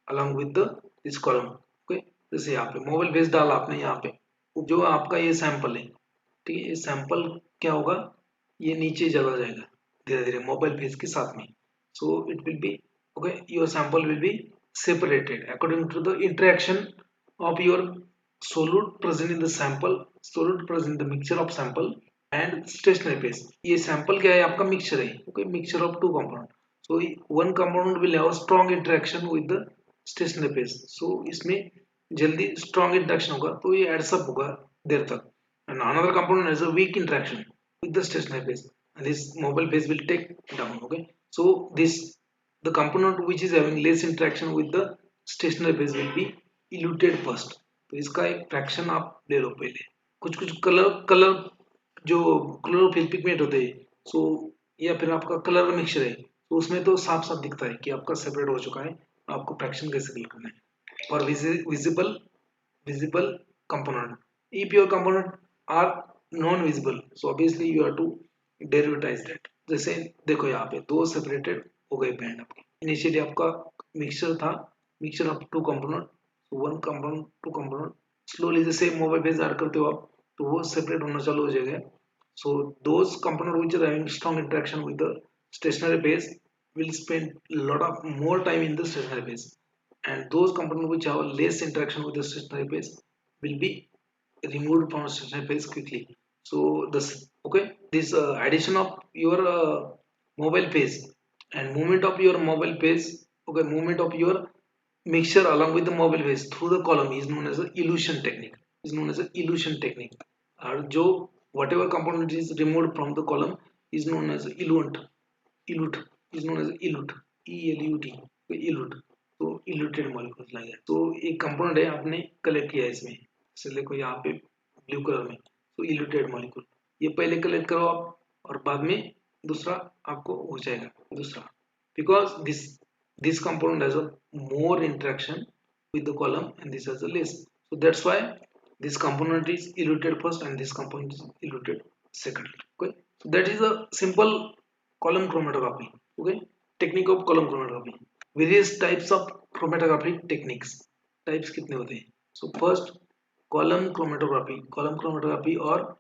along with the this column, okay. जैसे यहाँ पे मोबाइल पेज डाला आपने, यहाँ पे जो आपका ये सैंपल है, ठीक है, ये सैंपल क्या होगा, ये नीचे चला जाएगा धीरे धीरे मोबाइल पेज के साथ में। So it will B, okay, your sample will be separated according to the interaction of your solute present in the sample, solute present in the mixture of sample and stationary phase। ये sample क्या है, आपका mixture है, okay, mixture of two compound। so one component will have a strong interaction with the stationary phase। so इसमें जल्दी strong interaction होगा तो ये adds up होगा देर तक, and another component has a weak interaction with the stationary phase, and this mobile phase will take down, okay। so this, the component which is having less interaction with the stationary phase will be eluted first। तो इसका एक fraction आप ले लो पहले। कुछ कुछ colour colour जो chlorophyll pigment होते हैं, सो या फिर आपका कलर मिक्सचर है, तो उसमें तो साफ साफ दिखता है कि आपका सेपरेट हो चुका है, आपको फ्रैक्शन कैसे निकालना है। और visible visible component, if your component are non visible, so obviously you have to derivatize that। जैसे देखो यहाँ पे दो सेपरेटेड हो गए बैंड आपके। इनिशियली आपका मिक्सचर था, mixture of two component, one component two component, slowly जैसे मोबाइल पेज ऐड करते हो आप तो वो सेपरेट होना चालू हो जाएगा। so those component which are having strong interaction with the stationary phase will spend lot of more time in the stationary phase, and those components which have less interaction with the stationary phase will be removed from stationary phase quickly। so this, okay, this addition of your mobile phase and movement of your mobile phase, okay, movement of your mixture along with the mobile phase through the column is known as a elution technique, is known as a elution technique। और जो whatever component is removed from the column is known as eluent, elute is known as elute, E-L-U-T, elute। तो eluted molecules लगे, तो एक component है आपने collect किया है इसमें, जैसे देखो यहाँ पे ब्लू कलर में, तो इल्यूटेड मॉलिक्यूल ये पहले कलेक्ट करो आप, और बाद में दूसरा आपको हो जाएगा दूसरा, because this component has a more interaction with the column and this has a less, so that's why this component is eluted first and this component is eluted second, okay। so that is a simple column chromatography, okay, technique of column chromatography। various types of chromatographic techniques, types कितने होते हैं, so first column chromatography or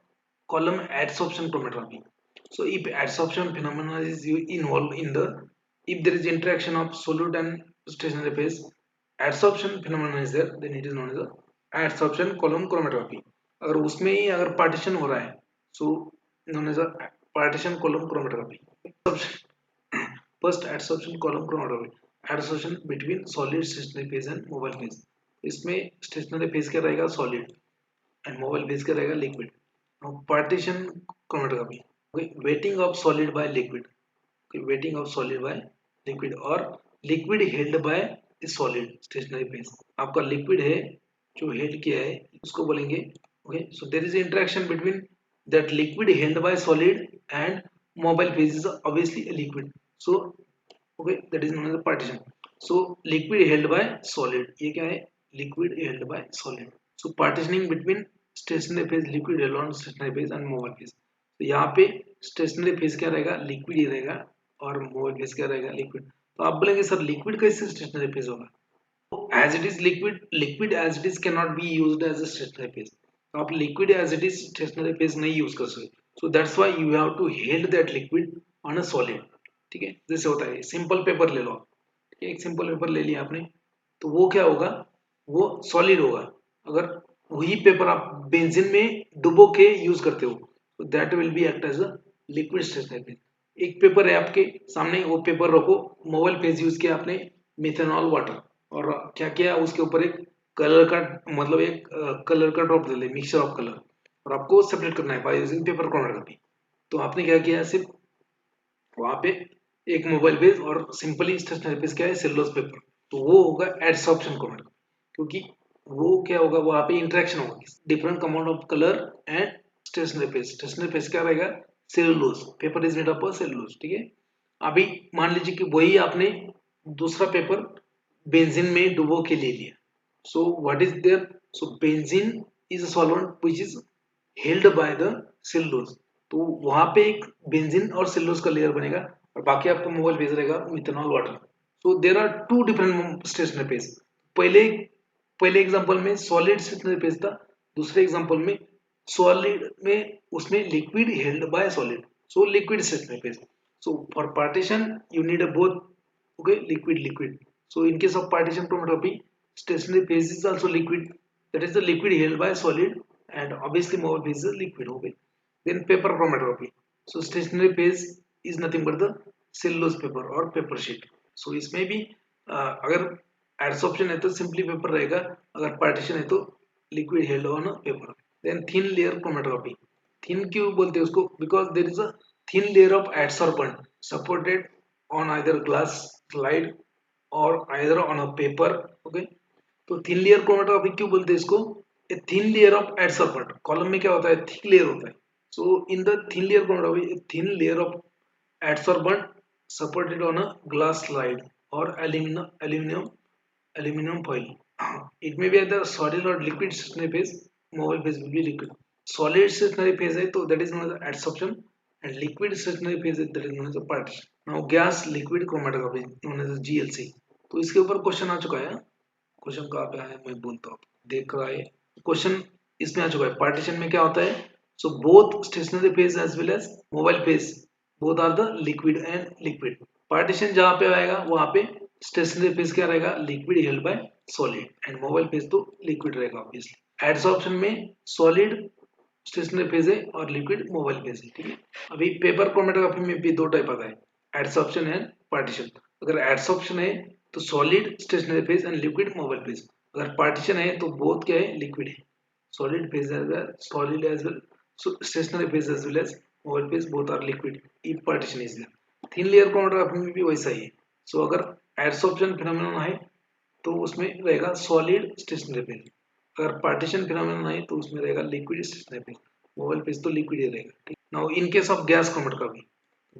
column adsorption chromatography. So if adsorption phenomena is involved in the, if there is interaction of solute and stationary phase, adsorption phenomena is there, then it is known as a adsorption column chromatography. अगर उसमें ही अगर partition हो रहा है, so known as a partition column chromatography. First adsorption column chromatography, adsorption between solid stationary phase and mobile phase. इसमें stationary phase क्या रहेगा, solid, and mobile phase क्या रहेगा, liquid. Now partition chromatography, okay, weighting of solid by liquid, okay, weighting of solid by liquid or liquid held by a solid stationary phase. आपका liquid है जो held किया है उसको बोलेंगे, okay, so there is interaction between that liquid held by solid and mobile phase is obviously a liquid, so okay, that is known as a partition. So liquid held by solid, ये क्या है, liquid held by solid. So partitioning between stationary phase, liquid held on stationary phase and mobile phase. तो यहाँ पे stationary phase क्या रहेगा, liquid ही रहेगा, और mobile phase क्या रहेगा, liquid. तो आप बोलेंगे सर liquid कैसे stationary phase होगा? As it is liquid, liquid as it is cannot be used as a stationary phase. तो आप liquid as it is stationary phase नहीं use कर सकते. So that's why you have to hold that liquid on a solid. ठीक है, जैसे होता है सिंपल पेपर ले लो, एक सिंपल पेपर ले लिया आपने, तो वो क्या होगा, वो सॉलिड होगा. अगर वही पेपर आप बेंजीन में डुबो के यूज करते हो तो that will be act as a liquid stationary phase. एक पेपर है आपके सामने, वो पेपर रखो, मोबाइल फेज यूज किया आपने मिथेनॉल वाटर, और क्या किया उसके ऊपर एक कलर का, मतलब एक कलर का ड्रॉप ले ले, मिक्सचर ऑफ कलर, और आपको सेपरेट करना है बाय यूजिंग पेपर क्रोमेटोग्राफी. तो आपने क्या किया, सिर्फ वहां पे एक मोबाइल बेस और सिंपली स्टेशनरी बेस क्या है, सेलुलोज पेपर, तो वो होगा एडसॉर्प्शन कमेंट, क्योंकि वो क्या होगा, वहां पे इंटरेक्शन होगा different compound of colour and stationary base. Stationary base क्या रहेगा, cellulose, paper is made up of cellulose. ठीक है, अभी मान लीजिए कि वही आपने दूसरा पेपर बेंजीन में डुबो के ले लिया. So what is there, so benzene is a solvent which is held by the cellulose. तो वहां पे एक बेंजीन और सेलुलोज का लेयर बनेगा, और बाकी आपका मोबाइल फेज रहेगा methanol water. So there are two different stationary phase. पहले पहले एग्जांपल में सॉलिड स्टेशनरी फेज था, दूसरे एग्जांपल में सॉलिड में उसमें liquid held by solid, so liquid stationary phase. So for partition you need a both, okay, liquid. So in case of partition chromatography, stationary phase is also liquid, that is the liquid held by solid, and obviously mobile phase is liquid. Okay, then paper chromatography, so stationary phase is nothing but the cellulose paper or paper sheet. So इसमें भी अगर adsorption है तो simply paper रहेगा, अगर partition है तो liquid held on a paper. Then thin layer chromatography, thin क्यों बोलते हैं उसको, because there is a thin layer of adsorbent supported on either glass slide or either on a paper. Okay, तो thin layer chromatography क्यों बोलते हैं इसको, a thin layer of adsorbent. Column में क्या होता है, थिक लेयर होता है. So in the thin layer chromatography, a thin layer of adsorbent supported on a glass slide or aluminum foil. It may be either solid or liquid stationary phase. Mobile phase will be liquid. Solid stationary phase है तो that is known as adsorption, and liquid stationary phase है that is known as a partition. Now gas liquid chromatography known as GLC. तो इसके ऊपर question आ चुका है. Question कहाँ पे आया मैं बोलता हूँ, देख रहा है क्वेश्चन इसमें आ चुका है. पार्टीशन में क्या होता है, so both stationary phase as well as mobile phase both are the liquid and liquid. Partition जहाँ पे आएगा वहां पे स्टेशनरी फेज क्या रहेगा, liquid held by solid, and mobile phase तो लिक्विड रहेगा ऑब्वियसली. एडसॉर्प्शन में सॉलिड स्टेशनरी फेज है और लिक्विड मोबाइल फेज है. ठीक है, अभी पेपर क्रोमेटोग्राफी में भी दो टाइप आता है, एडसॉर्प्शन एंड पार्टीशन. अगर एडसॉर्प्शन है तो solid stationary phase and liquid mobile phase. अगर पार्टीशन है तो बोथ क्या है, लिक्विड है, solid phase as well, solid as well, so stationary phase as well as mobile phase both are liquid if partition is there. thin layer chromatography में भी वैसा ही है. so अगर adsorption phenomenon है तो उसमें रहेगा सॉलिड स्टेशनरी फेज, अगर पार्टीशन फिनोमेनन है तो उसमें रहेगा liquid stationary phase, mobile phase तो लिक्विड ही रहेगा. Now in case of gas chromatography,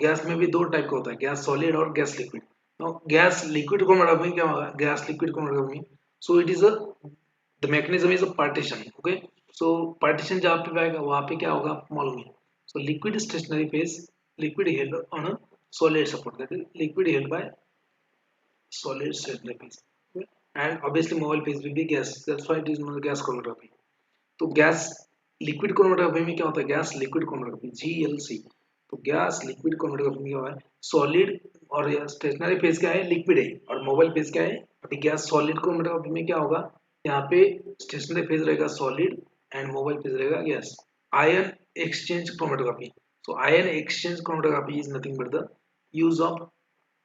gas में भी दो टाइप का होता है, गैस सॉलिड और gas liquid. Now gas liquid chromatography में क्या होगा, गैस लिक्विड क्रोमेटोग्राफी में, सो it is a the mechanism is a partition. Okay, so partition जहाँ पे आएगा वहां पे क्या होगा आपको मालूम है. So liquid stationary phase, liquid held on a solid support, that is liquid held bye solid stationary phase. Okay? And obviously mobile phase will be gas, that's why it is known as gas chromatography. तो gas liquid chromatography में क्या होता है, gas liquid chromatography GLC। तो gas liquid chromatography में क्या है, solid और स्टेशनरी फेज क्या है, लिक्विड है, और मोबाइल फेज क्या है, अभी गैस सॉलिड क्रोमेटोग्राफी में क्या होगा, यहाँ पे स्टेशनरी फेज रहेगा सॉलिड एंड मोबाइल फेज रहेगा gas. Ion exchange chromatography, so ion exchange chromatography is nothing but the use of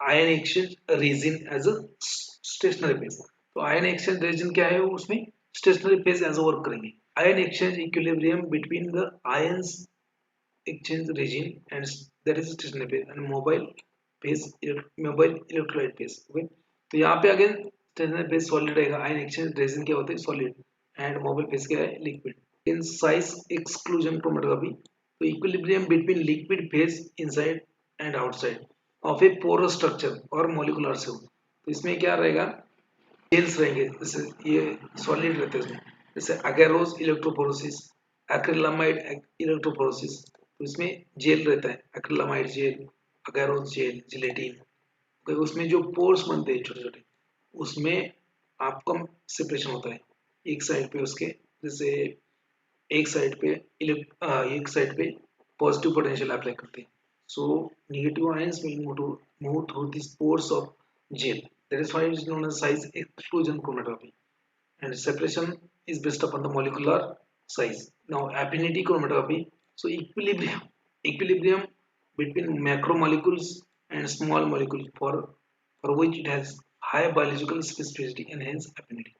ion exchange resin as a stationary phase। तो ion exchange resin क्या है, उसमें stationary phase as a work करेंगे। ion exchange equilibrium between the ions exchange regime and that is stationary phase and mobile electrolyte phase। okay? तो यहाँ पे again stationary phase solid रहेगा, ion exchange resin क्या होता है, solid, and mobile phase क्या है, liquid। in size exclusion chromatography, तो equilibrium between liquid phase inside and outside of a porous structure और molecular cell। तो इसमें क्या रहेगा, जेल्स रहेंगे, जैसे ये सॉलिड रहते हैं इसमें, जैसे अगेरोस इलेक्ट्रोफोरोसिस, एक्रिलामाइड इलेक्ट्रोफोरोसिस। तो इसमें जेल रहता है, एक्रिलामाइड जेल, अगेरोस जेल, जिलेटिन। तो उसमें जो पोर्स बनते हैं छोटे छोटे, उसमें आपका सेपरेशन होता है एक साइड पे उसके, जैसे एक साइड पे पॉजिटिव पोटेंशियल अप्लाई करते हैं, so negative ions will move through these pores of gel, that is why it is known as size exclusion chromatography, and separation is based upon the molecular size। Now affinity chromatography, so equilibrium between macromolecules and small molecules for which it has high biological specificity and hence affinity।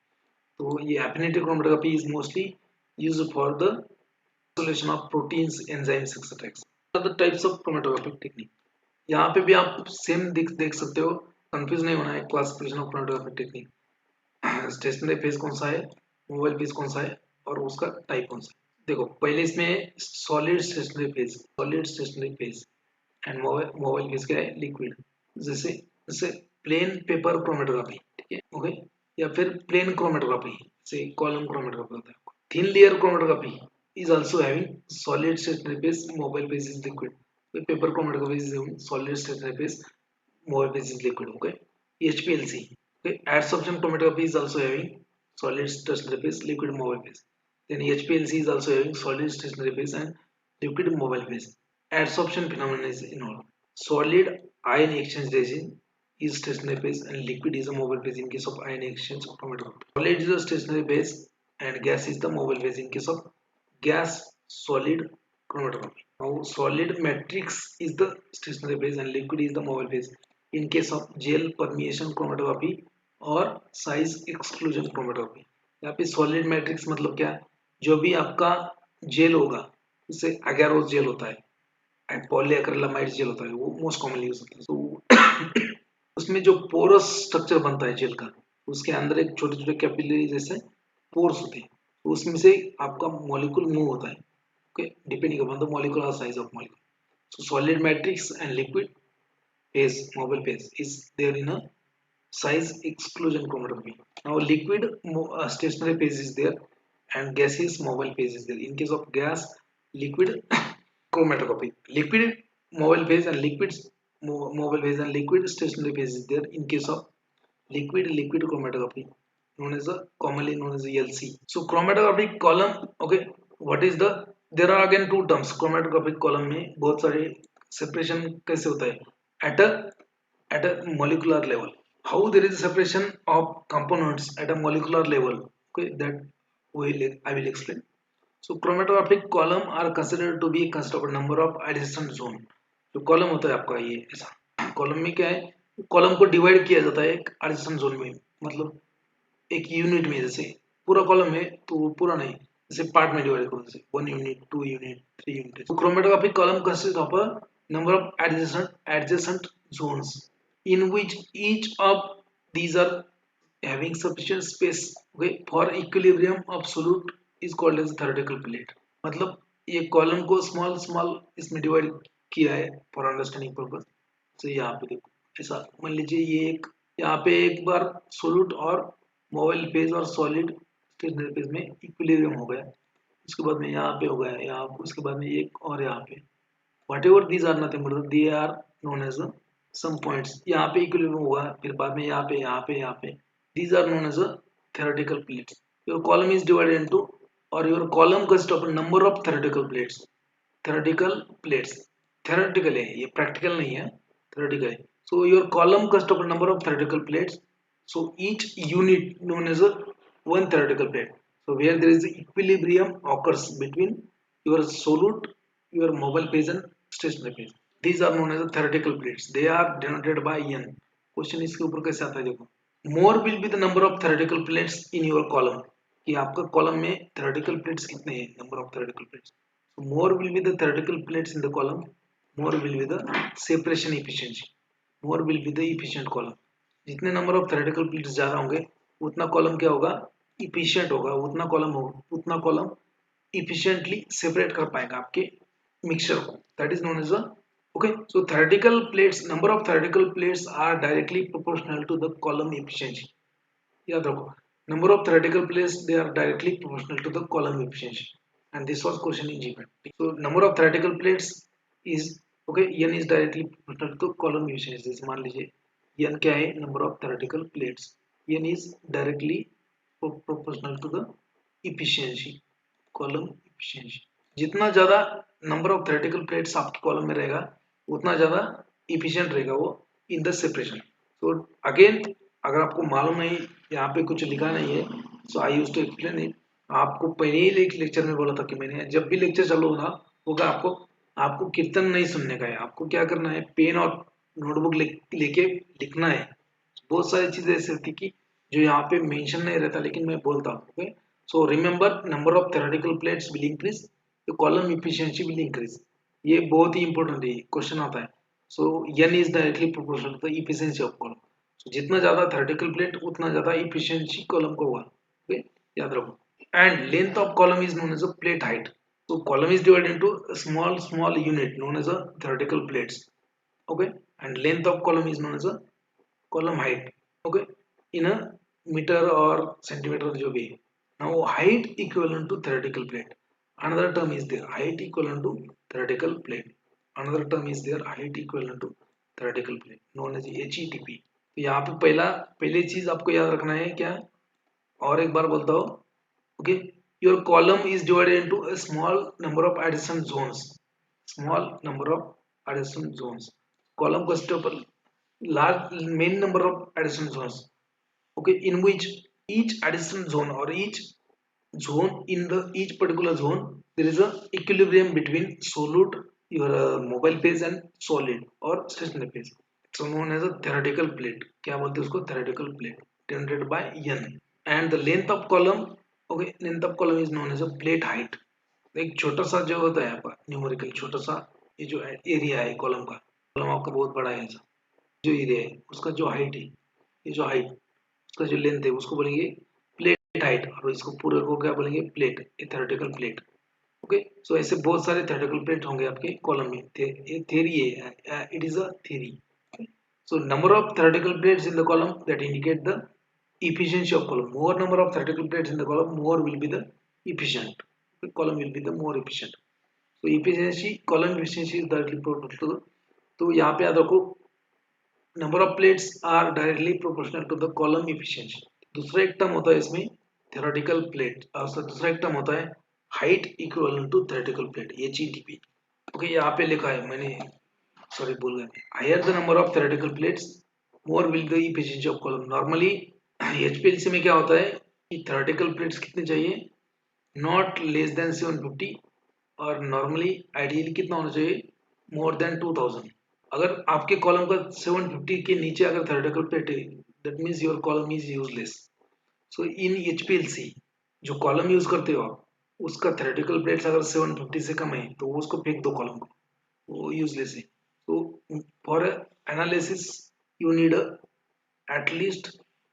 तो ये affinity chromatography is mostly used for the isolation of proteins, enzymes, etc. are the types of chromatographic technique। यहाँ पे भी आप same देख सकते हो, confuse नहीं होना है, classification of chromatographic technique, stationary phase कौन सा है, मोबाइल फेज कौन सा है, और उसका टाइप कौन सा है। देखो पहले इसमें solid stationary phase and mobile phase क्या है, लिक्विड। जैसे जैसे प्लेन पेपर क्रोमेटोग्राफी, ठीक है, ओके, या फिर प्लेन क्रोमेटोग्राफी से कॉलम क्रोमेटोग्राफी होता है। Thin layer chromatography is also having solid stationary phase, mobile phase is liquid। The paper chromatography is having solid stationary phase, mobile phase is liquid, okay। HPLC, okay, adsorption chromatography is also having solid stationary phase, liquid mobile phase। Then HPLC is also having solid stationary phase and liquid mobile phase। Adsorption phenomenon is involved। Solid ion exchange resin is stationary phase and liquid is a mobile phase in case of ion exchange chromatography। Solid is a stationary phase and gas is the mobile phase in case of gas solid chromatography। Now solid matrix is the stationary phase and liquid is the mobile phase in case of gel permeation chromatography और size exclusion chromatography। यहाँ पे solid matrix मतलब क्या है, जो भी आपका jail होगा, जैसे अगेरोस जेल होता है एंड पॉलीएक्रिलामाइड जेल होता है, वो मोस्ट कॉमनली यूज होता है। तो उसमें जो पोरस स्ट्रक्चर बनता है जेल का, उसके अंदर एक छोटे छोटे कैपिलरी जैसे पोर्स होते हैं, तो उसमें से आपका मॉलिक्यूल मूव होता है, okay, depending upon the molecular size of molecule. So solid matrix and liquid phase, mobile phase is there in a size exclusion chromatography। Now liquid stationary phase is there and gaseous mobile phase is there in case of gas liquid chromatography। Liquid mobile phase and mobile phase and liquid stationary phase is there in case of liquid chromatography, known as a commonly known as LC। So chromatographic column, okay, what is the, there are again two terms chromatographic column में बहुत सारे separation कैसे होता है, at a molecular level, how there is a separation of components at a molecular level, okay, that I will explain। So chromatographic column are considered to be consist of a number of adjacent zone। जो column होता है आपका ये ऐसा, column में क्या है, column को डिवाइड किया जाता है एक एडजेसेंट जोन में, मतलब एक यूनिट में, जैसे पूरा कॉलम है तो वो पूरा नहीं, जैसे पार्ट में डिवाइड करो, जैसे 1 यूनिट, 2 यूनिट, 3 यूनिट। तो chromatographic column consists of a number of adjacent zones in which each of these are having sufficient space, okay, for equilibrium of solute is called as theoretical plate। मतलब ये column को small small इसमें divide किया है for understanding purpose. तो यहाँ पे देखो ऐसा मान लीजिए, ये एक यहाँ पे एक बार सोलूट और मोबाइल फेज और सॉलिड स्टेशनरी फेज में इक्विलिब्रियम हो गया, उसके बाद में यहाँ पे हो गया, यहाँ उसके बाद में एक और यहाँ पे, whatever these are nothing but they are known as some points। यहाँ पे इक्विलिब्रियम हुआ, फिर बाद में यहाँ पे these are known as a theoretical plates। Your column is divided into और your column consist of number of theoretical plates. Theoretical plates theoretical है, ये प्रैक्टिकल नहीं है, theoretical है। So your column consists of a number of theoretical plates. So each unit known as a one theoretical plate. So where there is equilibrium occurs between your solute, your mobile phase and stationary phase. These are known as the theoretical plates. They are denoted by n. Question इसके ऊपर कैसे आता है देखो। More will be the number of theoretical plates in your column. कि आपका column में theoretical plates कितने हैं, number of theoretical plates. So more will be the theoretical plates in the column. More will be the separation efficiency. More will be the efficient column. जितने number of theoretical plates ज्यादा होंगे उतना column क्या होगा, efficient होगा, उतना column efficiently separate कर पाएगा आपके मिक्सचर को। That is known as a okay. So theoretical plates, number of theoretical plates are directly proportional to the column efficiency. याद रखो, number of theoretical plates they are directly proportional to the column efficiency, and this was question in GMAT. So number of theoretical plates is okay, n is directly proportional to column efficiency. जैसे मान लीजिए n क्या है, number of theoretical plates, n is directly proportional to the efficiency, column efficiency. जितना ज्यादा number of theoretical plates आपके column में रहेगा उतना ज्यादा इफिशिएंट रहेगा वो in the separation. So again अगर आपको मालूम नहीं, यहाँ पे कुछ लिखा नहीं है, so I used to explain it. आपको पहले ही एक लेक्चर में बोला था कि मैंने जब भी लेक्चर चालू होगा होगा आपको आपको कीर्तन नहीं सुनने का है, आपको क्या करना है, पेन और नोटबुक लेके लिखना है। बहुत सारी चीजें ऐसी होती कि जो यहाँ पे मेंशन नहीं रहता लेकिन मैं बोलता हूँ। Okay, so remember number of theoretical plates will increase, the column efficiency will increase. ये बहुत ही इंपॉर्टेंट है, क्वेश्चन आता है। So n is directly proportional to the efficiency of column. So जितना ज्यादा थ्योरेटिकल प्लेट उतना ज्यादा इफिशिएंसी कॉलम को होगा। ओके, याद रखो। And length of column is known as a plate height. So column is divided into a small unit known as a theoretical plates. Okay, and length of column is known as a column height. Okay, in a meter or centimeter जो भी है। Now height equivalent to theoretical plate. Another term is there, height equivalent to theoretical plate. Another term is there, height equivalent to theoretical plate, known as HETP. तो यहाँ पे पहली चीज आपको याद रखना है क्या, और एक बार बोलता हूँ। Okay, your column is divided into a small number of adjacent zones. Small number of adjacent zones. Column consists of a large main number of adjacent zones. Okay, in which each adjacent zone or each zone in the each particular zone there is a equilibrium between solute, your mobile phase and solid or stationary phase. So known as a theoretical plate. क्या बोलते हैं उसको, theoretical plate denoted by n. And the length of column, okay, length of column is known as a plate height. एक छोटा सा जो होता है आपका न्यूमेरिकल छोटा सा ये जो एरिया है कॉलम का, कॉलम आपका बहुत बड़ा है ऐसा, जो एरिया है उसका जो हाइट है, ये जो हाइट उसका जो लेंथ है उसको बोलेंगे प्लेट हाइट, और इसको पूरे को क्या बोलेंगे, प्लेट, ए थ्योरेटिकल प्लेट। ओके, सो ऐसे बहुत सारे थ्योरेटिकल प्लेट होंगे आपके कॉलम में। ये थ्योरी है, it is a theory. So number of theoretical plates in the column that indicate the efficiency of column. More number of theoretical plates in the column, more will be the efficient. The column will be the more efficient. So efficiency, column efficiency is directly proportional to the, तो यहाँ पे याद रखो number of plates are directly proportional to the column efficiency. दूसरा एक term होता है इसमें theoretical plate, और दूसरा एक टर्म होता है height equivalent to theoretical plate, HETP. Okay, यहाँ पे लिखा है मैंने, सॉरी बोल गए, higher the number of theoretical plates more will the efficiency of column. Normally HPLC में क्या होता है कि थ्योरेटिकल प्लेट्स कितने चाहिए, नॉट लेस देन 750, और नॉर्मली आइडियली कितना होना चाहिए, मोर देन 2000। अगर आपके कॉलम का 750 के नीचे अगर थ्योरेटिकल प्लेट है that means your column is useless. So in HPLC जो कॉलम यूज करते हो आप, उसका थ्योरेटिकल प्लेट्स अगर 750 से कम है तो वो उसको फेंक दो कॉलम को, वो यूजलेस है। So for analysis you need at least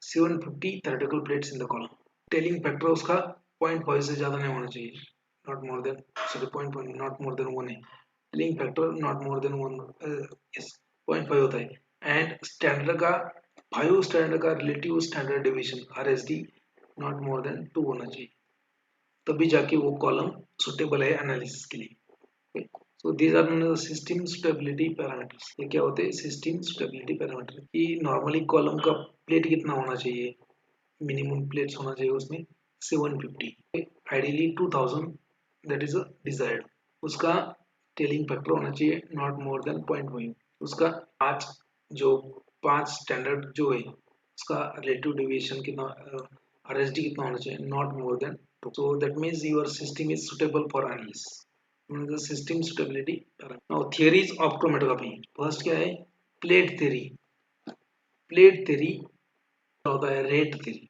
750 theoretical plates in the column. Telling factor उसका 0.5 से ज़्यादा नहीं होना चाहिए, not more than, sorry, not more than 1 है। Telling factor not more than 1, yes 0.5 होता है। And standard का 5 standard का relative standard deviation RSD not more than 2 होना चाहिए, तभी जाके वो कॉलम सुटेबल है एनालिसिस के लिए। Okay? So these are known as system stability parameters. ये क्या होते हैं, सिस्टम स्टेबिलिटी पैरामीटर। कि नॉर्मली कॉलम का प्लेट कितना होना चाहिए, मिनिमम प्लेट्स होना चाहिए उसमें 750, ideally 2000, that is a desired. उसका टेलिंग फैक्टर होना चाहिए नॉट मोर देन 0.1। उसका 5 जो 5 स्टैंडर्ड जो है उसका रिलेटिव डेविएशन कितना, RSD कितना होना चाहिए, not more than 2। So that means your system is suitable for analysis, the system stability। now theories of chromatography, first क्या है, प्लेट थ्योरी। प्लेट थ्योरी होता है rate theory.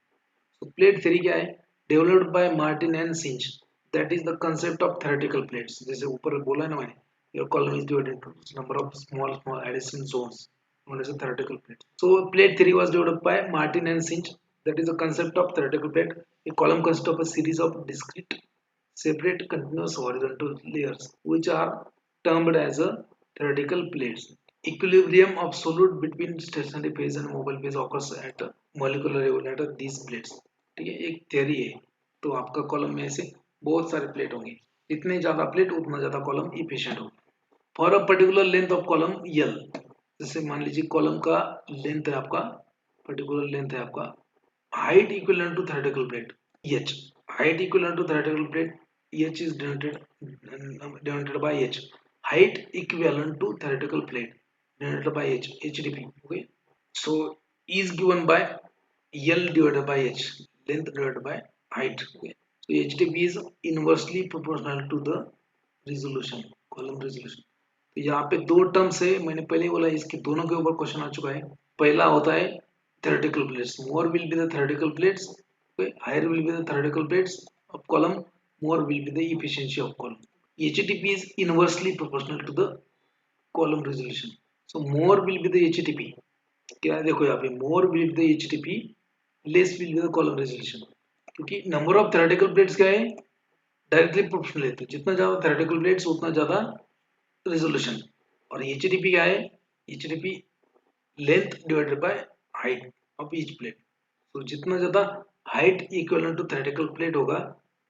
so plate theory क्या है, developed by Martin and Synge, that is the concept of theoretical plates. जैसे ऊपर बोला है ना मैंने, your column is divided into number of small small addition zones known as a theoretical plate। So plate theory was developed by Martin and Sinch, that is the concept of theoretical plate। A column consists of a series of discrete separate continuous horizontal layers which are termed as a theoretical plates। Equilibrium of solute between stationary phase and mobile phase occurs at molecular level at these plates। ठीक है, एक theory है। तो आपका column में ऐसे बहुत सारे प्लेट होंगे, जितने ज्यादा प्लेट उतना ज्यादा कॉलम इफिशिएंट होगा। For a particular length of column L, जैसे मान लीजिए कॉलम का लेंथ है आपका, पर्टिकुलर लेंथ है आपका, height equivalent to theoretical plate h, height equivalent to theoretical plate h is denoted by h, height equivalent to theoretical plate denoted by h, hdp। okay, so is given by l divided by h, length divided by height। okay, so hdp is inversely proportional to the resolution, column resolution। तो यहाँ पे दो terms है, मैंने पहले बोला इसके दोनों के ऊपर क्वेश्चन आ चुका है। पहला होता है theoretical plates, more will be the theoretical plates, okay, higher will be the theoretical plates of column, more will be the efficiency of column। HTP is inversely proportional to the column resolution, so more will be the HTP। क्या है देखो यहाँ पे, more will be the HTP, less will be the column resolution, क्योंकि number of theoretical plates क्या है, directly proportional है। तो जितना ज्यादा theoretical plates उतना ज्यादा resolution। और HTP क्या है, HTP length divided by height of each plate. तो जितना ज्यादा height equal to theoretical plate होगा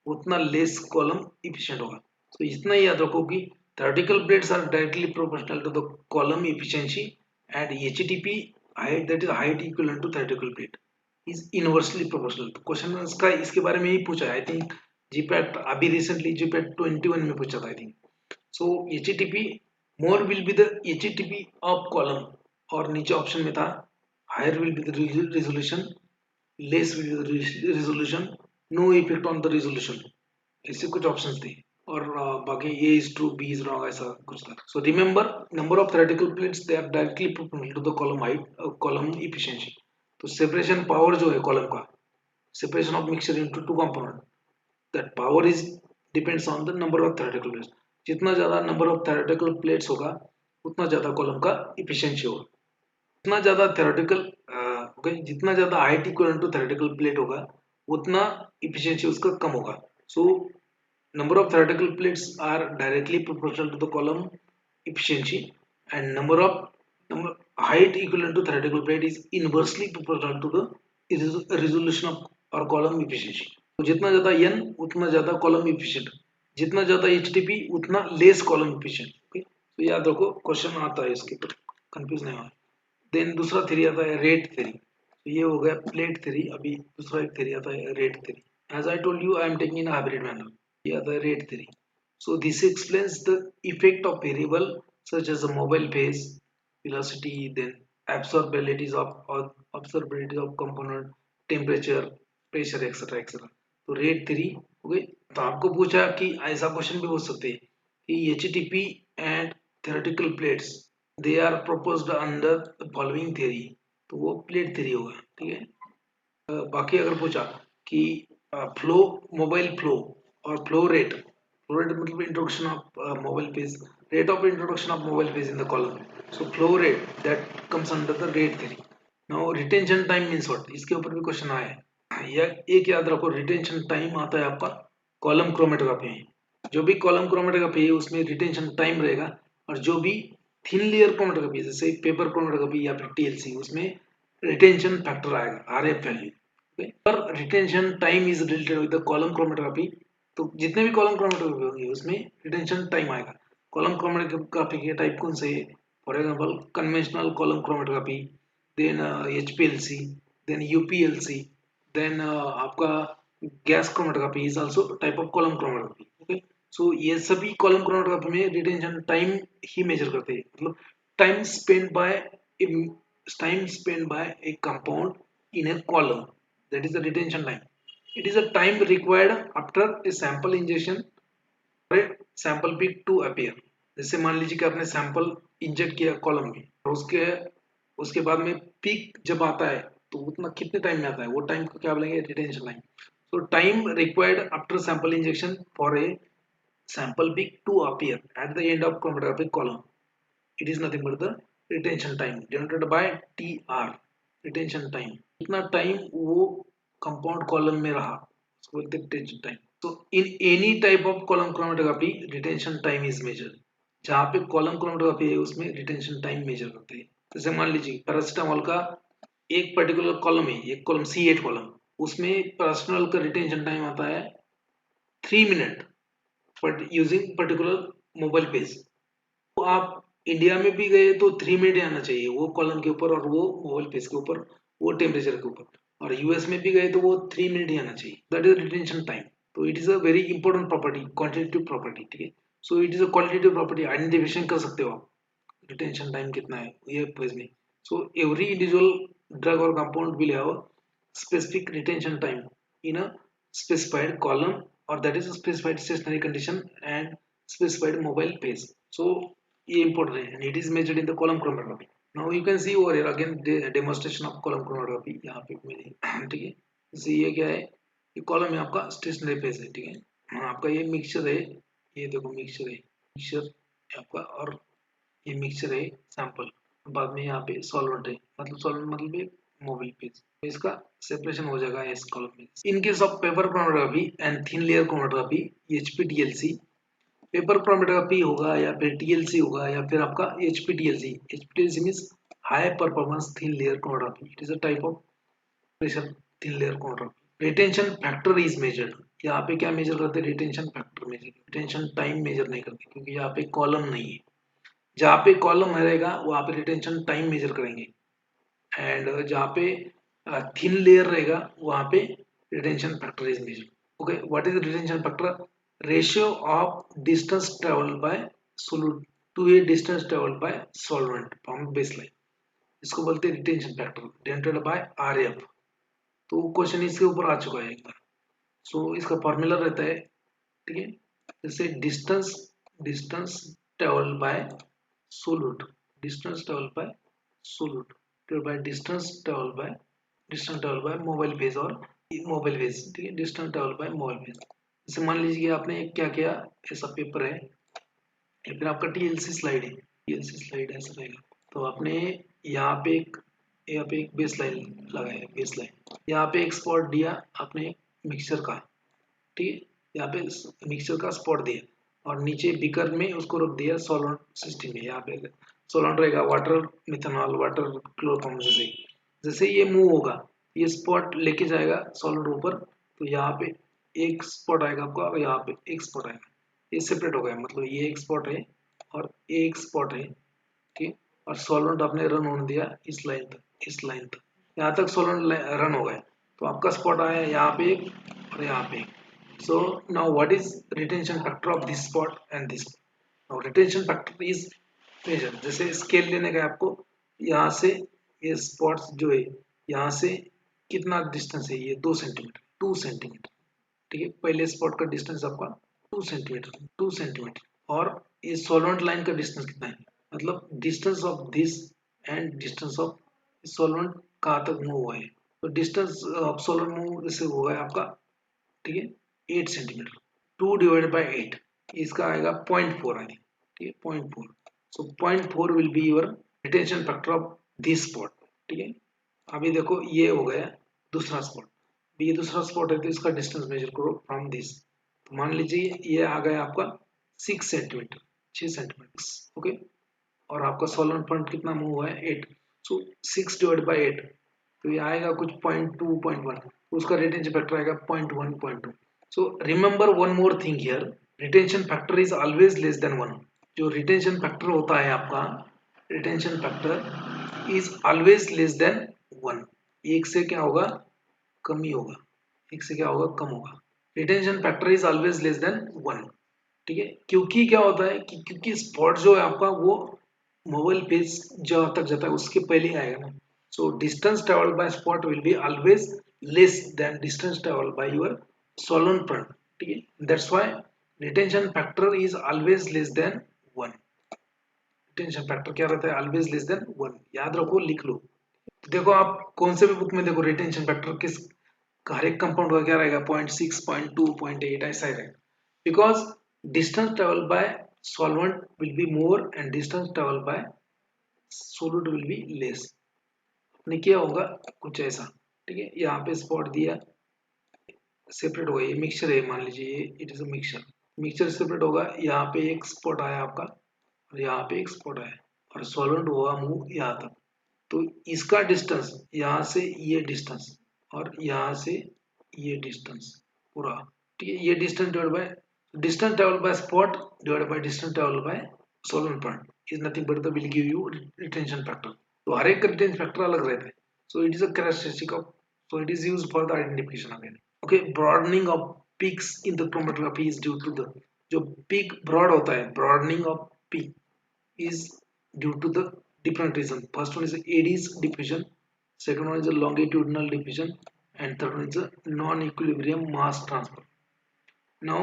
उतना लेस कॉलम इफिशिएंट होगा। तो इतना ही याद रखो कि theoretical plates are directly proportional to the column efficiency and HTP height, that is height equal to theoretical plate, is inversely proportional. तो क्वेश्चन इसका इसके बारे में ही पूछा है, आई थिंक जीपैट अभी रिसेंटली जीपैट 21 में पूछा था I think. So HTP more will be the HTP of column, और नीचे ऑप्शन में था higher will be the resolution, less will be the resolution, no effect on the resolution, ऐसे कुछ ऑप्शंस थे। और बाकी A is true B is wrong ऐसा कुछ था। So remember number of theoretical plates they are directly proportional to the column height, column efficiency. तो separation power जो है कॉलम का, separation of mixture into two component, that power is depends on the number of theoretical plates. जितना ज्यादा number of theoretical plates होगा उतना ज्यादा column का इफिशिएंसी होगा। जितना ज्यादा थ्योरेटिकल ओके, जितना ज्यादा height equal to theoretical plate होगा उतना इफिशिएंसी उसका कम होगा। So number of theoretical plates are directly proportional to the column efficiency, and number height equivalent to theoretical plate is inversely proportional to the resolution of or column efficiency। तो जितना ज्यादा n उतना ज्यादा column efficient, जितना ज्यादा HTP उतना less column efficient. Okay, तो याद रखो क्वेश्चन आता है इसके ऊपर, कंफ्यूज नहीं होना। देन दूसरा थ्योरी आता है रेट थ्योरी। तो ये हो गया प्लेट थ्योरी, अभी दूसरा एक थ्योरी आता है rate theory. As I told you I am taking in hybrid manner. ये आता है rate theory. So this explains the effect of variable such as the mobile phase, velocity, then absorbability of component, temperature, pressure, etc. etc. तो rate theory हो गई। तो आपको पूछा कि ऐसा क्वेश्चन भी हो सकते हैं कि HTP and theoretical plates they are proposed under the following theory, तो वो प्लेट थ्योरी होगा। ठीक है, बाकी अगर पूछा कि फ्लो, मोबाइल फ्लो और फ्लो रेट, मतलब introduction of mobile phase, rate of introduction of mobile phase in the column, so flow rate that comes under the rate theory। now retention time means what, इसके ऊपर भी question आया है। या एक याद रखो, रिटेंशन टाइम आता है आपका कॉलम क्रोमेटोग्राफी में। जो भी कॉलम क्रोमेटोग्राफी है उसमें रिटेंशन टाइम रहेगा, और जो भी थिन लेयर क्रोमेटोग्राफी जैसे पेपर क्रोमेटोग्राफी या फिर टीएलसी उसमें रिटेंशन फैक्टर आएगा आरएफ वैल्यू। पर retention time is related with the column chromatography. तो जितने भी कॉलम क्रोमेटोग्राफी होंगे उसमें रिटेंशन टाइम आएगा। कॉलम क्रोमेटोग्राफी के टाइप कौन से, for example conventional column chromatography, then HPLC, then UPLC, then आपका gas chromatography is also type of column chromatography. Okay, so ये सभी कॉलम क्रोमेटोग्राफी में रिटेंशन टाइम ही मेजर करते हैं, मतलब time spend by a compound in a column, that is the retention time. It is a time required after a sample injection sample peak to appear. जैसे मान लीजिए कि आपने सैंपल इंजेक्ट किया कॉलम में और उसके उसके बाद में पीक जब आता है तो उतना कितने टाइम में आता है, वो टाइम को क्या बोलेंगे, retention time. So time required after sample injection for a sample peak to appear at the end of chromatographic column, it is nothing but the retention time denoted by T R. Retention time, कितना time वो compound column में रहा उसको बोलते हैं retention time. तो in any type of column chromatography retention time is measured. जहाँ पे कॉलम क्रोमेटोग्राफी है उसमें रिटेंशन टाइम मेजर करते हैं। जैसे मान लीजिए पैरासिटामोल का एक पर्टिकुलर कॉलम है, एक कॉलम C8 कॉलम, उसमें पैरासिटामोल का रिटेंशन टाइम आता है 3 minute but using particular mobile page. तो आप इंडिया में भी गए तो 3 मिनट आना चाहिए वो कॉलम के ऊपर और वो मोबाइल पेज के ऊपर, वो टेम्परेचर के ऊपर। और यूएस में भी गए तो वो 3 मिनट ही आना चाहिए, दैट इज रिटेंशन टाइम। तो it is a very important property, quantitative property, ठीक है। So it is a qualitative property, identification कर सकते हो आप रिटेंशन टाइम कितना है ये पेज में। सो एवरी इंडिविजुअल ड्रग और compound will have specific retention time in a specified column, or that is a specified stationary condition and specified mobile page. So ये important है and it is measured in the column chromatography. Now you can see over here again the demonstration of column chromatography यहाँ पे मैंने ठीक है। जैसे ये क्या है, ये कॉलम है आपका स्टेशनरी पेज है, ठीक है। आपका ये मिक्सचर है, ये देखो मिक्सचर है, मिक्सचर आपका, और ये मिक्सचर है सैंपल, बाद में यहाँ पे सॉल्वेंट है, मतलब सॉल्वेंट मतलब एक मोबाइल पेज, तो इसका सेपरेशन हो जाएगा इस कॉलम में। In case of paper chromatography and thin layer chromatography HPTLC, paper chromatography होगा या फिर TLC होगा या फिर आपका HPTLC। HPTLC means high performance thin layer chromatography, it is a type of pressure thin layer chromatography. Retention factor is measured, यहाँ पे क्या मेजर करते हैं, retention factor measure, retention time measure नहीं करते क्योंकि यहाँ पे कॉलम नहीं है। जहाँ पे कॉलम रहेगा वहाँ पे रिटेंशन टाइम मेजर करेंगे, एंड जहाँ पे थिन लेयर रहेगा वहाँ पे retention factor is measure. Okay, what is retention factor, ratio of distance travelled by solute to a distance travelled by solvent from baseline, इसको बोलते हैं retention factor denoted by RF। तो question इसके ऊपर आ चुका है एक बार। सो इसका फॉर्मूला रहता है, ठीक है, जैसे distance distance travelled by solute, distance travelled by solute by distance travel by mobile page और मोबाइल पेज, ठीक है, distance travel bye mobile page. जैसे मान लीजिए कि आपने क्या किया, ऐसा पेपर है या फिर आपका TLC स्लाइड है, TLC स्लाइड ऐसा रहेगा, तो आपने यहाँ पे एक बेस लाइन लगाया, बेस लाइन, यहाँ पे एक स्पॉट दिया आपने मिक्सचर का, ठीक है, यहाँ पे मिक्सचर का स्पॉट दिया और नीचे बीकर में उसको रख दिया सॉल्वेंट सिस्टम में। यहाँ पे सॉल्वेंट रहेगा वाटर मिथेनॉल, वाटर क्लोरोफॉर्म, जैसे जैसे ये मूव होगा ये स्पॉट लेके जाएगा सॉल्वेंट ऊपर, तो यहाँ पे एक स्पॉट आएगा आपका और यहाँ पे एक स्पॉट आएगा, ये सेपरेट हो गया, मतलब ये एक स्पॉट है और एक स्पॉट है, ठीक। और सॉल्वेंट आपने रन होने दिया इस लाइन तक, इस लाइन तक, यहाँ तक सॉल्वेंट रन हो गया, तो आपका स्पॉट आया यहाँ पे एक और यहाँ पे एक। So now what is retention factor of this spot and this spot? Now retention factor is measure, जैसे स्केल लेने का आपको, यहाँ से ये स्पॉट्स जो है यहाँ से कितना डिस्टेंस है, ये 2 सेंटीमीटर, 2 सेंटीमीटर, ठीक है। पहले स्पॉट का डिस्टेंस आपका 2 सेंटीमीटर, 2 सेंटीमीटर, और ये सॉल्वेंट लाइन का डिस्टेंस कितना है, मतलब distance of this and distance of solvent कहाँ तक मूव हुआ है। तो डिस्टेंस ऑफ सॉल्वेंट मूव जैसे हुआ है आपका, ठीक है, 8 सेंटीमीटर, 2/8, इसका आएगा 0.4 आई थिंक, ठीक है, 0.4। सो 0.4 will be your retention factor of this spot, ठीक है। अभी देखो ये हो गया दूसरा स्पॉट, ये दूसरा स्पॉट है तो इसका डिस्टेंस मेजर करो फ्रॉम दिस, तो मान लीजिए ये आ गया आपका 6 सेंटीमीटर, 6 सेंटीमीटर, ओके। और आपका सॉल्वेंट फ्रंट कितना मूव हुआ है 8, सो 6/8, तो ये आएगा कुछ 0.2 0.1, उसका रिटेंशन फैक्टर आएगा 0.1 0.2। So remember one more thing here, retention factor is always less than 1। जो रिटेंशन फैक्टर होता है आपका, retention factor is always less than 1, एक से क्या होगा, कम ही होगा, एक से क्या होगा, कम होगा। Retention factor is always less than 1, ठीक है। क्योंकि क्या होता है कि क्योंकि स्पॉट जो है आपका वो मोबाइल पेज जहाँ तक जाता है उसके पहले ही आएगा ना। So distance travelled bye spot will be always less than distance travelled by your solvent front, ठीक है। That's why retention factor is always less than 1। Retention factor क्या रहता है, ऑलवेज लेस देन 1, याद रखो, लिख लो। तो देखो आप कौन से भी बुक में देखो रिटेंशन फैक्टर किस हर एक कंपाउंड का क्या रहेगा, 0.6, 0.2, 0.8 ऐसा ही रहेगा। Because distance travel by solvent will be more and distance travel bye solute will be less. आपने किया होगा कुछ ऐसा, ठीक है। यहाँ पे स्पॉट दिया, सेपरेट होगा, ये मिक्सचर है, मान लीजिए ये it is a mixture, mixture separate होगा, यहाँ पे एक स्पॉट आया आपका और यहाँ पे एक स्पॉट आया और सॉल्वेंट हुआ मूव यहाँ तक। तो इसका डिस्टेंस यहाँ से ये डिस्टेंस और यहाँ से ये डिस्टेंस पूरा, ठीक है। ये distance divide by distance travel by spot divide by distance travel by solvent point is nothing but the will give you retention factor. तो हर एक का रिटेंशन फैक्टर अलग रहता है। So it is a characteristic of, so it is used for the identification again. Okay, broadening of peaks in the chromatography is due to the, जो peak broad होता है, broadening of peak is due to the different reason. First one is Eddy's diffusion, second one is a longitudinal diffusion, and third one is a non-equilibrium mass transfer. Now,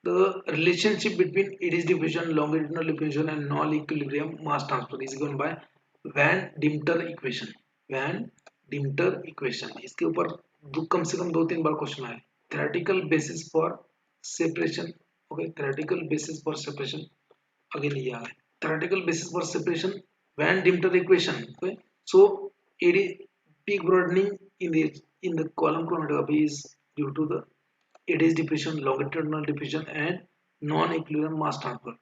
the relationship between Eddy's diffusion, longitudinal diffusion, and non-equilibrium mass transfer is given by Van Dimter equation. Van Dimter equation. इसके ऊपर कम से कम 2-3 बार question आए। Theoretical basis for separation. Okay, theoretical basis for separation. Again ये आ गए। Theoretical basis for separation, Van Dimter equation. Okay, so it is peak broadening in the column chromatography is due to the Eddy's diffusion, longitudinal diffusion, and non-equilibrium mass transfer.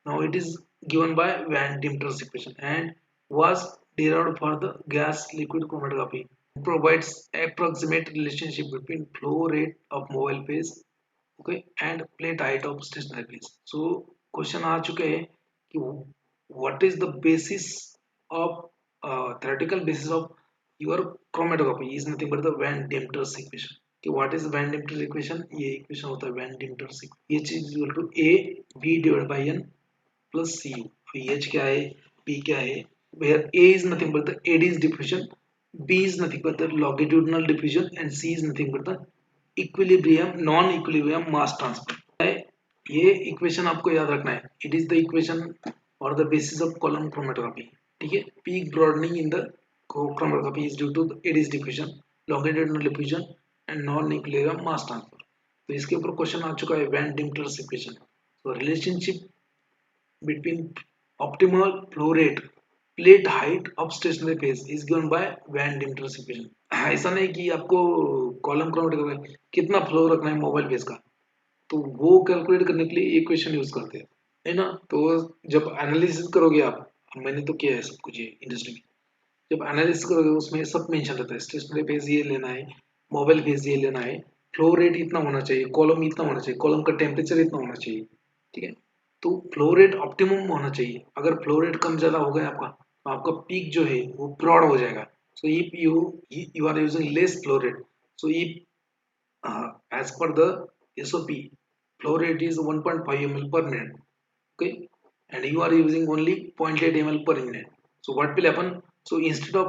Now it is given by Van Dimter's equation and was derived for the gas-liquid chromatography. Provides approximate relationship between flow rate of mobile phase, okay, and plate height of stationary phase. So question आ चुके हैं कि what is the basis of theoretical basis of your chromatography is nothing but the Van Dimter's equation. कि what is Van Dimter's equation, ये equation होता है Van Dimter's equation, H is equal to A B divided by N plus Cu. H क्या है, B क्या है, where A is nothing but the Eddy's diffusion, B is nothing but the longitudinal diffusion, and C is nothing but the equilibrium non equilibrium mass transfer है। ये equation आपको याद रखना है। इट इज द इक्वेशन और the basis of column chromatography, ठीक है। Peak broadening in the chromatography is due to eddies diffusion, longitudinal diffusion and non equilibrium mass transfer. तो इसके ऊपर क्वेश्चन आ चुका है वैन डिम्टर्स इक्वेशन। तो relationship between optimal flow rate, plate height of stationary phase is given by van Deemter's equation. ऐसा नहीं कि आपको कॉलम क्रोमेटोग्राफी कितना फ्लो रखना है मोबाइल फेज का, तो वो कैलकुलेट करने के लिए इक्वेशन यूज करते हैं, है ना। तो जब एनालिसिस करोगे आप, मैंने तो किया है सब कुछ ये इंडस्ट्री में, जब एनालिसिस करोगे उसमें सब मेंशन रहता है, स्टेशनरी फेज ये लेना है, मोबाइल फेज ये लेना है, फ्लो रेट इतना होना चाहिए, कॉलम इतना होना चाहिए, कॉलम का टेम्परेचर इतना होना चाहिए, ठीक है। तो फ्लो रेट ऑप्टिमम होना चाहिए। अगर फ्लो रेट कम ज्यादा हो गया आपका, तो आपका पीक जो है वो ब्रॉड हो जाएगा। So if you are using less flow rate, so if as per the SOP, flow rate is 1.5 ml per minute, okay, and you are using only 0.8 ml per minute. So what will happen? So instead of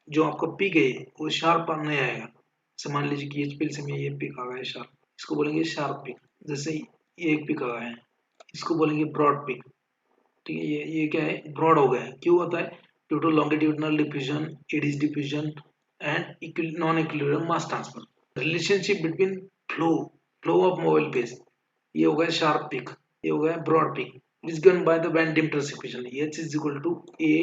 जो आपका peak है वो sharp नहीं आएगा। जैसे मान लीजिए कि HPLC में ये पीक आ गया है शार्प, इसको बोलेंगे शार्प पीक। जैसे ये एक पीक आ गया है, इसको बोलेंगे ब्रॉड पीक, ठीक है। ये क्या है, ब्रॉड हो गया है। क्यों होता है? Due to longitudinal diffusion, eddies diffusion and non equilibrium mass transfer. Relationship between flow flow of mobile phase, ये हो गया शार्प पीक, ये हो गया broad peak. It is given by the van Deemter's equation. H is equal to A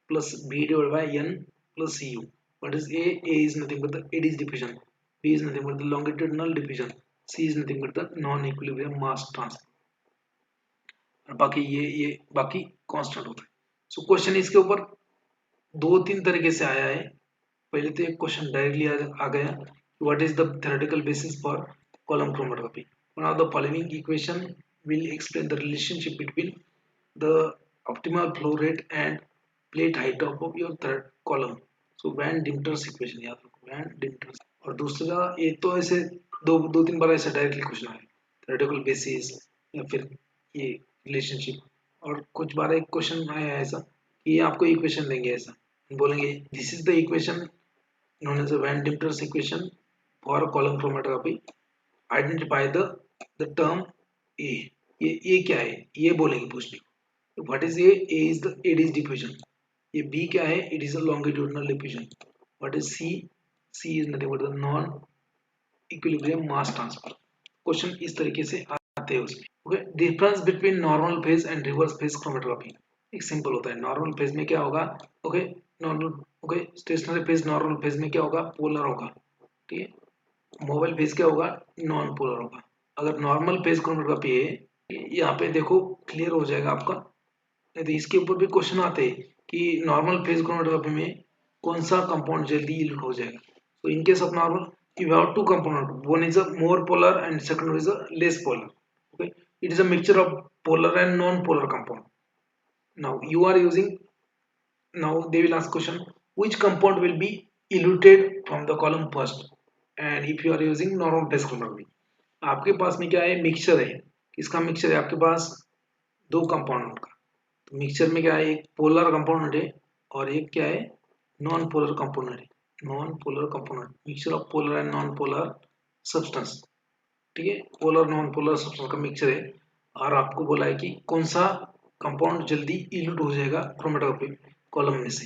plus B divided by N plus Cu. What is A? A is nothing but the eddy's diffusion, B is nothing but the longitudinal diffusion, C is nothing but the non equilibrium mass transfer, और बाकी ये बाकी constant होता है। So question इसके ऊपर 2-3 तरीके से आया है। पहले तो एक क्वेश्चन डायरेक्टली आ गया, what is the theoretical basis for column chromatography. One of the following equation will explain the relationship between the optimal flow rate and plate height of your third column. So Van Dimter's equation याद रखो, Van Dimter's और दूसरा ये तो ऐसे दो तीन बार ऐसे डायरेक्टली क्वेश्चन आया, थ्योरेटिकल बेसिस या फिर ये रिलेशनशिप, और कुछ बार एक क्वेश्चन आया ऐसा कि आपको इक्वेशन देंगे, ऐसा बोलेंगे this is the equation known as van Deemter's equation for column chromatography, identify the term A. ये क्या है ये बोलेंगे पूछने को। What is A is the eddies diffusion. ये बी क्या है, it is a longitudinal diffusion. What is C is nothing but the non equilibrium mass transfer. Question इस तरीके से आते हैं उसमें। Okay, difference between normal phase and reverse phase chromatography एक सिंपल होता है। नॉर्मल फेज में क्या होगा, okay normal, okay stationary phase normal phase में क्या होगा, पोलर होगा, ठीक है। मोबाइल फेज क्या होगा, नॉन पोलर होगा। अगर नॉर्मल फेज क्रोमेटोग्राफी है, यहाँ पे देखो क्लियर हो जाएगा आपका। नहीं तो इसके ऊपर भी क्वेश्चन आते हैं कि नॉर्मल फेज क्रोमेटोग्राफी में कौन सा कंपाउंड जल्दी इल्यूट हो जाएगा। तो in case of normal you have two component, one is a more polar and second one is a less polar. Okay, it is a mixture of polar and non-polar compound. Now you are using, now they will ask question which compound will be eluted from the column first, and if you are using normal phase chromatography, आपके पास में क्या है, mixture है। किसका mixture है आपके पास, दो compound का। तो मिक्सचर में क्या है, एक पोलर कंपाउंड है और एक क्या है, नॉन पोलर कंपाउंड है। Non polar component, mixture of polar and non polar substance, ठीक है। पोलर नॉन पोलर सब्सटेंस का मिक्सचर है, और आपको बोला है कि कौन सा कंपाउंड जल्दी इल्यूट हो जाएगा क्रोमेटोग्राफी कॉलम में से।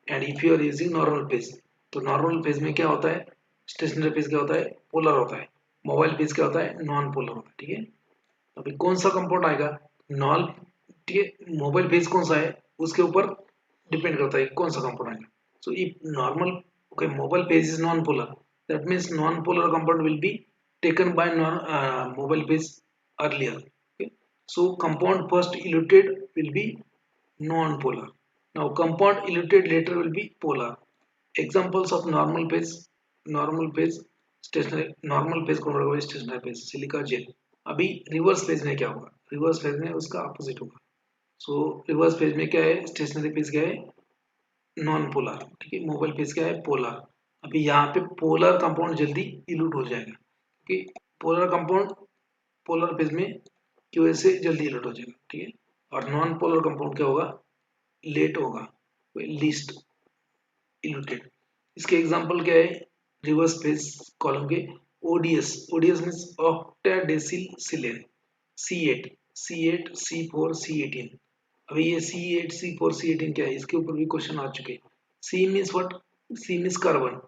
And if you are using normal phase, तो नॉर्मल फेज में क्या होता है, स्टेशनरी फेज क्या होता है, पोलर होता है। मोबाइल फेज क्या होता है, नॉन पोलर होता है, ठीक है। अभी कौन सा कंपाउंड आएगा, नॉन, ठीक है। मोबाइल फेज कौन सा है उसके ऊपर डिपेंड करता है कौन सा कंपाउंड आएगा। So if normal, okay, mobile phase is non-polar, that means non-polar compound will be taken by mobile phase earlier, okay. So compound first eluted will be non-polar. Now compound eluted later will be polar. Examples of normal phase stationary, normal phase chromatography, stationary phase, silica gel. अभी reverse phase में क्या होगा, reverse phase में उसका opposite होगा। सो reverse phase में क्या है, स्टेशनरी फेज क्या है, नॉन पोलर, ठीक है। मोबाइल फेज क्या है, पोलर। अभी यहाँ पे पोलर कंपाउंड जल्दी इल्यूट हो जाएगा, क्योंकि पोलर कंपाउंड पोलर फेज में की वजह से जल्दी इल्यूट हो जाएगा, ठीक है। और नॉन पोलर कंपाउंड क्या होगा, लेट होगा, लीस्ट इल्यूटेड। इसके एग्जांपल क्या है, रिवर्स फेज कॉलम के ओडीएस, ओडीएस मींस ऑक्टाडेसिल सिलेन, C8 C8 C4 C18। अभी ये C8 C4 C18 क्या है, इसके ऊपर भी क्वेश्चन आ चुके हैं। C means what, C means carbon.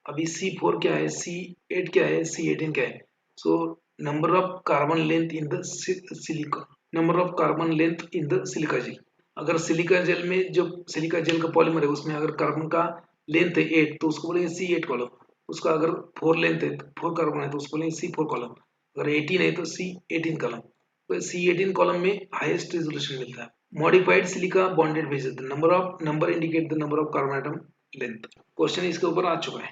अभी C4 क्या है, C8 क्या है, C18 क्या है। सो number of carbon length in the silica, number of carbon length in the silica gel. अगर सिलिका जेल में, जो सिलिका जेल का पॉलीमर है उसमें अगर कार्बन का लेंथ है 8, तो उसको बोलेंगे C8 कॉलम। उसका अगर 4 लेंथ है, 4 कार्बन है, तो उसको बोलेंगे C4 कॉलम। अगर 18 है तो C18 कॉलम। तो C18 कॉलम में हाईएस्ट रेजोल्यूशन मिलता है। Modified silica bonded phases, the number indicate the number of carbon atom length. Question इसके ऊपर आ चुका है।